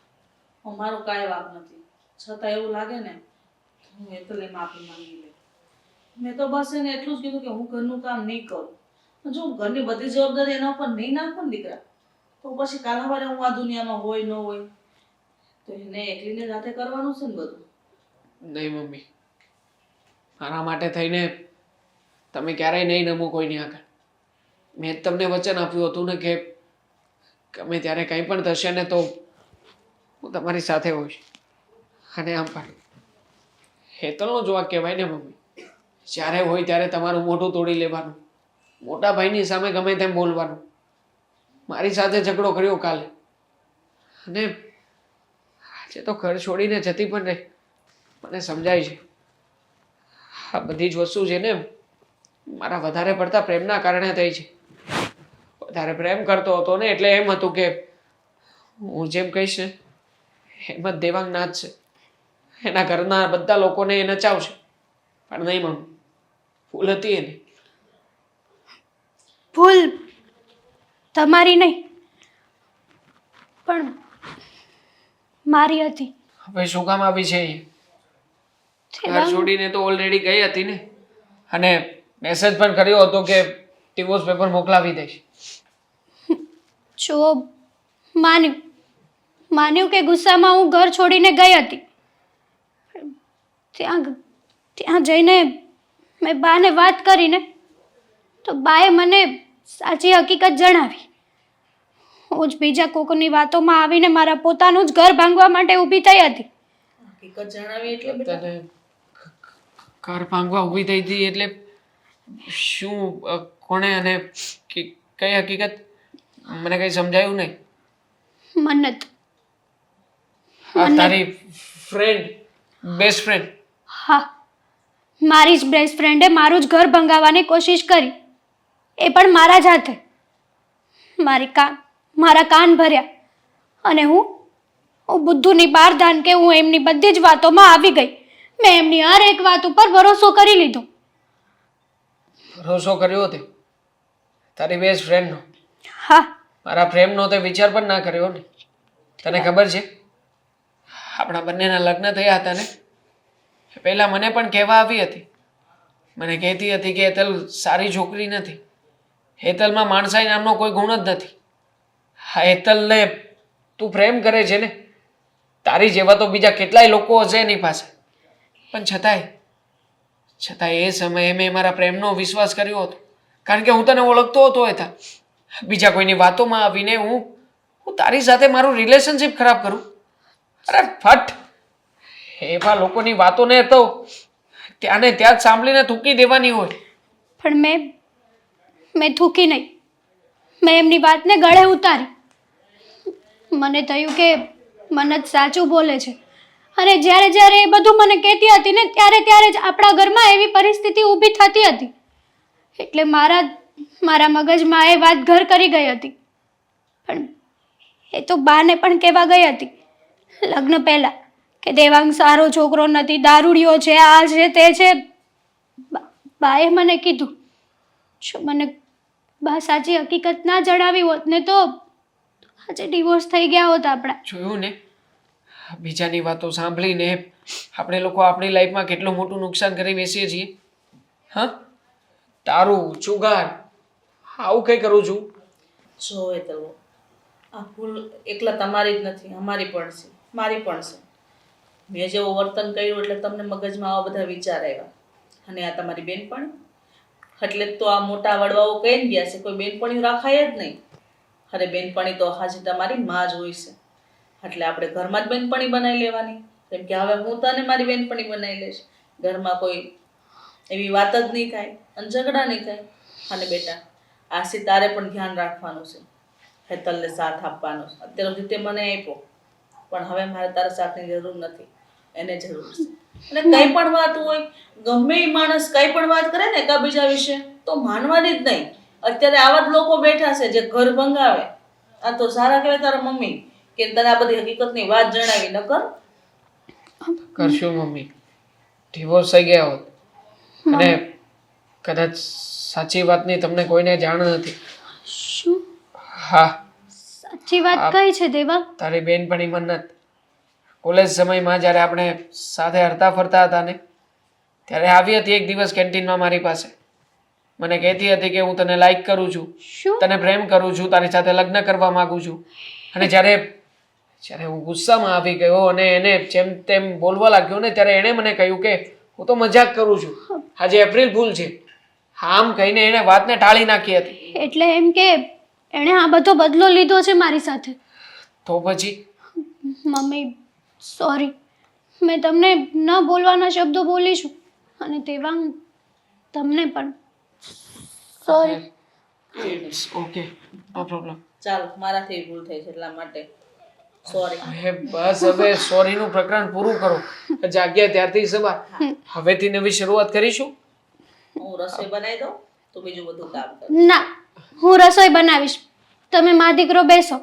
અમારો કાંઈ વાંક નથી, છતાં એવું લાગે ને હું એકલે માફી માંગી લે. મેં તો બસ એને એટલું જ કીધું કે હું ઘરનું કામ નહીં કરું. જો હું ઘરની બધી જવાબદારી એના ઉપર નહીં નાખું ને દીકરા, તો પછી કાલ સવારે હું આ દુનિયામાં હોય ન હોય તો એને એકલીને જાતે કરવાનું છે ને બધું. નહીં મમ્મી, મારા માટે થઈને તમે ક્યારેય નહીં નમો કોઈની આગળ. મેં જ તમને વચન આપ્યું હતું ને કે ગમે ત્યારે કંઈ પણ થશે ને તો હું તમારી સાથે હોઈશ. અને આમ પણ હેતલનો જ વાક કહેવાય ને મમ્મી, જ્યારે હોય ત્યારે તમારું મોઢું તોડી લેવાનું, મોટા ભાઈની સામે ગમે તેમ બોલવાનું. મારી સાથે ઝઘડો કર્યો કાલે અને આજે તો ઘર છોડીને જતી પણ રહી. મને સમજાય છે આ બધી જ વસ્તુ છે ને મારા વધારે પડતા પ્રેમના કારણે થઈ છે. વધારે પ્રેમ કરતો હતો ને એટલે એમ હતું કે હું જેમ કહીશ ને એમ જ દેવાંગ ના જ છે, એના ઘરના બધા લોકોને એ નચાવશે. પણ નહીં મમ્મી, ભૂલ હતી એની. ભૂલ તમારી નહીં પણ મારી હતી. હવે શું કામ આવી છે અહીંયા? ઘર દેવાંગ, છોડીને તો ઓલરેડી ગઈ હતી ને, અને મેસેજ પણ કર્યો હતો કે ડિવોર્સ પેપર મોકલાવી દઈશ. જો માન્યું કે ગુસ્સામાં હું ઘર છોડીને ગઈ હતી. ત્યાં જઈને મેં બાને વાત કરીને તો બાએ મને સાચી હકીકત જણાવી. હું જ બીજા કોકની વાતોમાં આવીને મારા પોતાનું જ ઘર ભાંગવા માટે ઊભી થઈ હતી. હકીકત જણાવી એટલે બેટા તને ઘર ભાંગવા ઊભી થઈ હતી એટલે શું કોણે અને કઈ હકીકત મને કઈ સમજાયું નહીં. મન્નત. આ તારી ફ્રેન્ડ બેસ્ટ ફ્રેન્ડ? હા, મારી જ બેસ્ટ ફ્રેન્ડે મારું જ ઘર ભંગાવવાની કોશિશ કરી, એ પણ મારા જ હાથે. મારા કાન ભર્યા અને હું બુદ્ધુની બારદાન કે હું એમની બધી જ વાતોમાં આવી ગઈ. મેં એમની હર એક વાત ઉપર ભરોસો કરી લીધો. ભરોસો કર્યો તે તારી બેસ્ટ ફ્રેન્ડનો? હા. મારા પ્રેમનો તે વિચાર પણ ના કર્યો ને. તને ખબર છે આપણા બંનેના લગ્ન થયા હતા ને, પહેલા મને પણ કહેવા આવી હતી. મને કહેતી હતી કે હેતલ સારી છોકરી નથી, હેતલમાં માણસાઈ નામનો કોઈ ગુણ જ નથી. હા, હેતલને તું પ્રેમ કરે છે ને, તારી જેવા તો બીજા કેટલાય લોકો હશે એની પાસે. પણ છતાંય એ સમયે મેં મારા પ્રેમનો વિશ્વાસ કર્યો હતો, કારણ કે હું તને ઓળખતો હતો. હેતલ, બીજા કોઈની વાતોમાં આવીને હું તારી સાથે મારું રિલેશનશિપ ખરાબ કરું? અરે ફટ! એવા લોકોની વાતોને તો ત્યાં ને ત્યાં જ સાંભળીને થૂકી દેવાની હોય. પણ મેં થૂકી નહીં, મેં એમની વાતને ગળે ઉતારી. મને થયું કે મન્નત સાચું બોલે છે, અને જ્યારે જ્યારે એ બધું મને કહેતી હતી ને ત્યારે જ આપણા ઘરમાં એવી પરિસ્થિતિ ઊભી થતી હતી. એટલે મારા મગજમાં એ વાત ઘર કરી ગઈ હતી. પણ એ તો બાને પણ કહેવા ગઈ હતી લગ્ન પહેલાં કે દેવાંગ સારો છોકરો નથી, દારૂડિયો છે, આ છે તે છે. બાએ મને કીધું, જો મને બા સાચી હકીકત ના જણાવી હોત ને તો આજે ડિવોર્સ થઈ ગયા હોત આપણા. જોયું ને, બીજાની વાતો સાંભળીને આપણે લોકો આપણી લાઈફમાં કેટલું મોટું નુકસાન કરી બેસીએ છીએ. હા, તારું ચુગાર આવું કંઈ કરું છું. જો હેતલ, આ ભૂલ એકલા તમારી જ નથી, અમારી પણ છે, મારી પણ છે. મેં જેવું વર્તન કર્યું એટલે તમને મગજમાં આવા બધા વિચાર આવ્યા. અને આ તમારી બેનપણી એટલે જ તો આ મોટા વડવાઓ કહી ગયા છે કોઈ બેનપણી રાખાય જ નહીં. અરે બેનપણી તો હાજી તમારી માં જ હોય છે, એટલે આપણે ઘરમાં જ બેનપણી બનાવી લેવાની. કેમ કે હવે હું તને મારી બેનપણી બનાવી લઈશ, ઘરમાં કોઈ એવી વાત જ નહીં થાય અને ઝઘડા નહીં થાય. અને બેટા આથી તારે પણ ધ્યાન રાખવાનું છે, હેતલને સાથ આપવાનો છે. અત્યાર સુધી તે મને આપ્યો, પણ હવે મારે તારા સાથની જરૂર નથી, એને જરૂર છે. એટલે કઈ પણ વાત હોય, ગમે એ માણસ કઈ પણ વાત કરે ને એકબીજા વિશે તો માનવાની જ નહીં. અત્યારે આવા જ લોકો બેઠા છે જે ઘર ભંગાવે. આ તો સારા કહેવાય તારા મમ્મી કે તને આ બધી હકીકતની વાત જણાવી. નકર કરશું મમ્મી, ડિવોર્સ થઈ ગયા હોત અને કદાચ સાચી વાતની તમને કોઈને જાણ નથી. શું હા, સાચી વાત કઈ છે દેવા? તારી બેનપણી મન્નત કોલેજ સમયમાં જ્યારે આપણે સાથે હરતા ફરતા હતા ને, ત્યારે આવી હતી એક દિવસ કેન્ટીનમાં મારી પાસે. મને કહેતી હતી કે હું તને લાઈક કરું છું, શું? તને પ્રેમ કરું છું, તારી સાથે લગ્ન કરવા માંગુ છું. અને જ્યારે હું ગુસ્સામાં આવી ગયો અને એને જેમ તેમ બોલવા લાગ્યો ને, ત્યારે એણે મને કહ્યું કે હું તો મજાક કરું છું, આજે એપ્રિલ ફૂલ છે. આમ કહીને એણે વાતને ટાળી નાખી હતી. એટલે એમ કે એણે આ બધો બદલો લીધો છે મારી સાથે? તો પછી મમ્મી સોરી, મેં તમને ન બોલવાના શબ્દો બોલી છું, અને દેવાંગ તમને પણ સોરી. ઓકે, નો પ્રોબ્લેમ. ચાલો, મારાથી ભૂલ થઈ છે એટલા માટે સોરી. બસ હવે સોરીનું પ્રકરણ પૂરું કરો. જાગ્યા ત્યારથી સવાર, હવેથી નવી શરૂઆત કરીશું. હું રસોઈ બનાવી દઉં તો બીજું બધું કામ કર. ના, હું રસોઈ બનાવીશ, તમે મા દીકરો બેસો.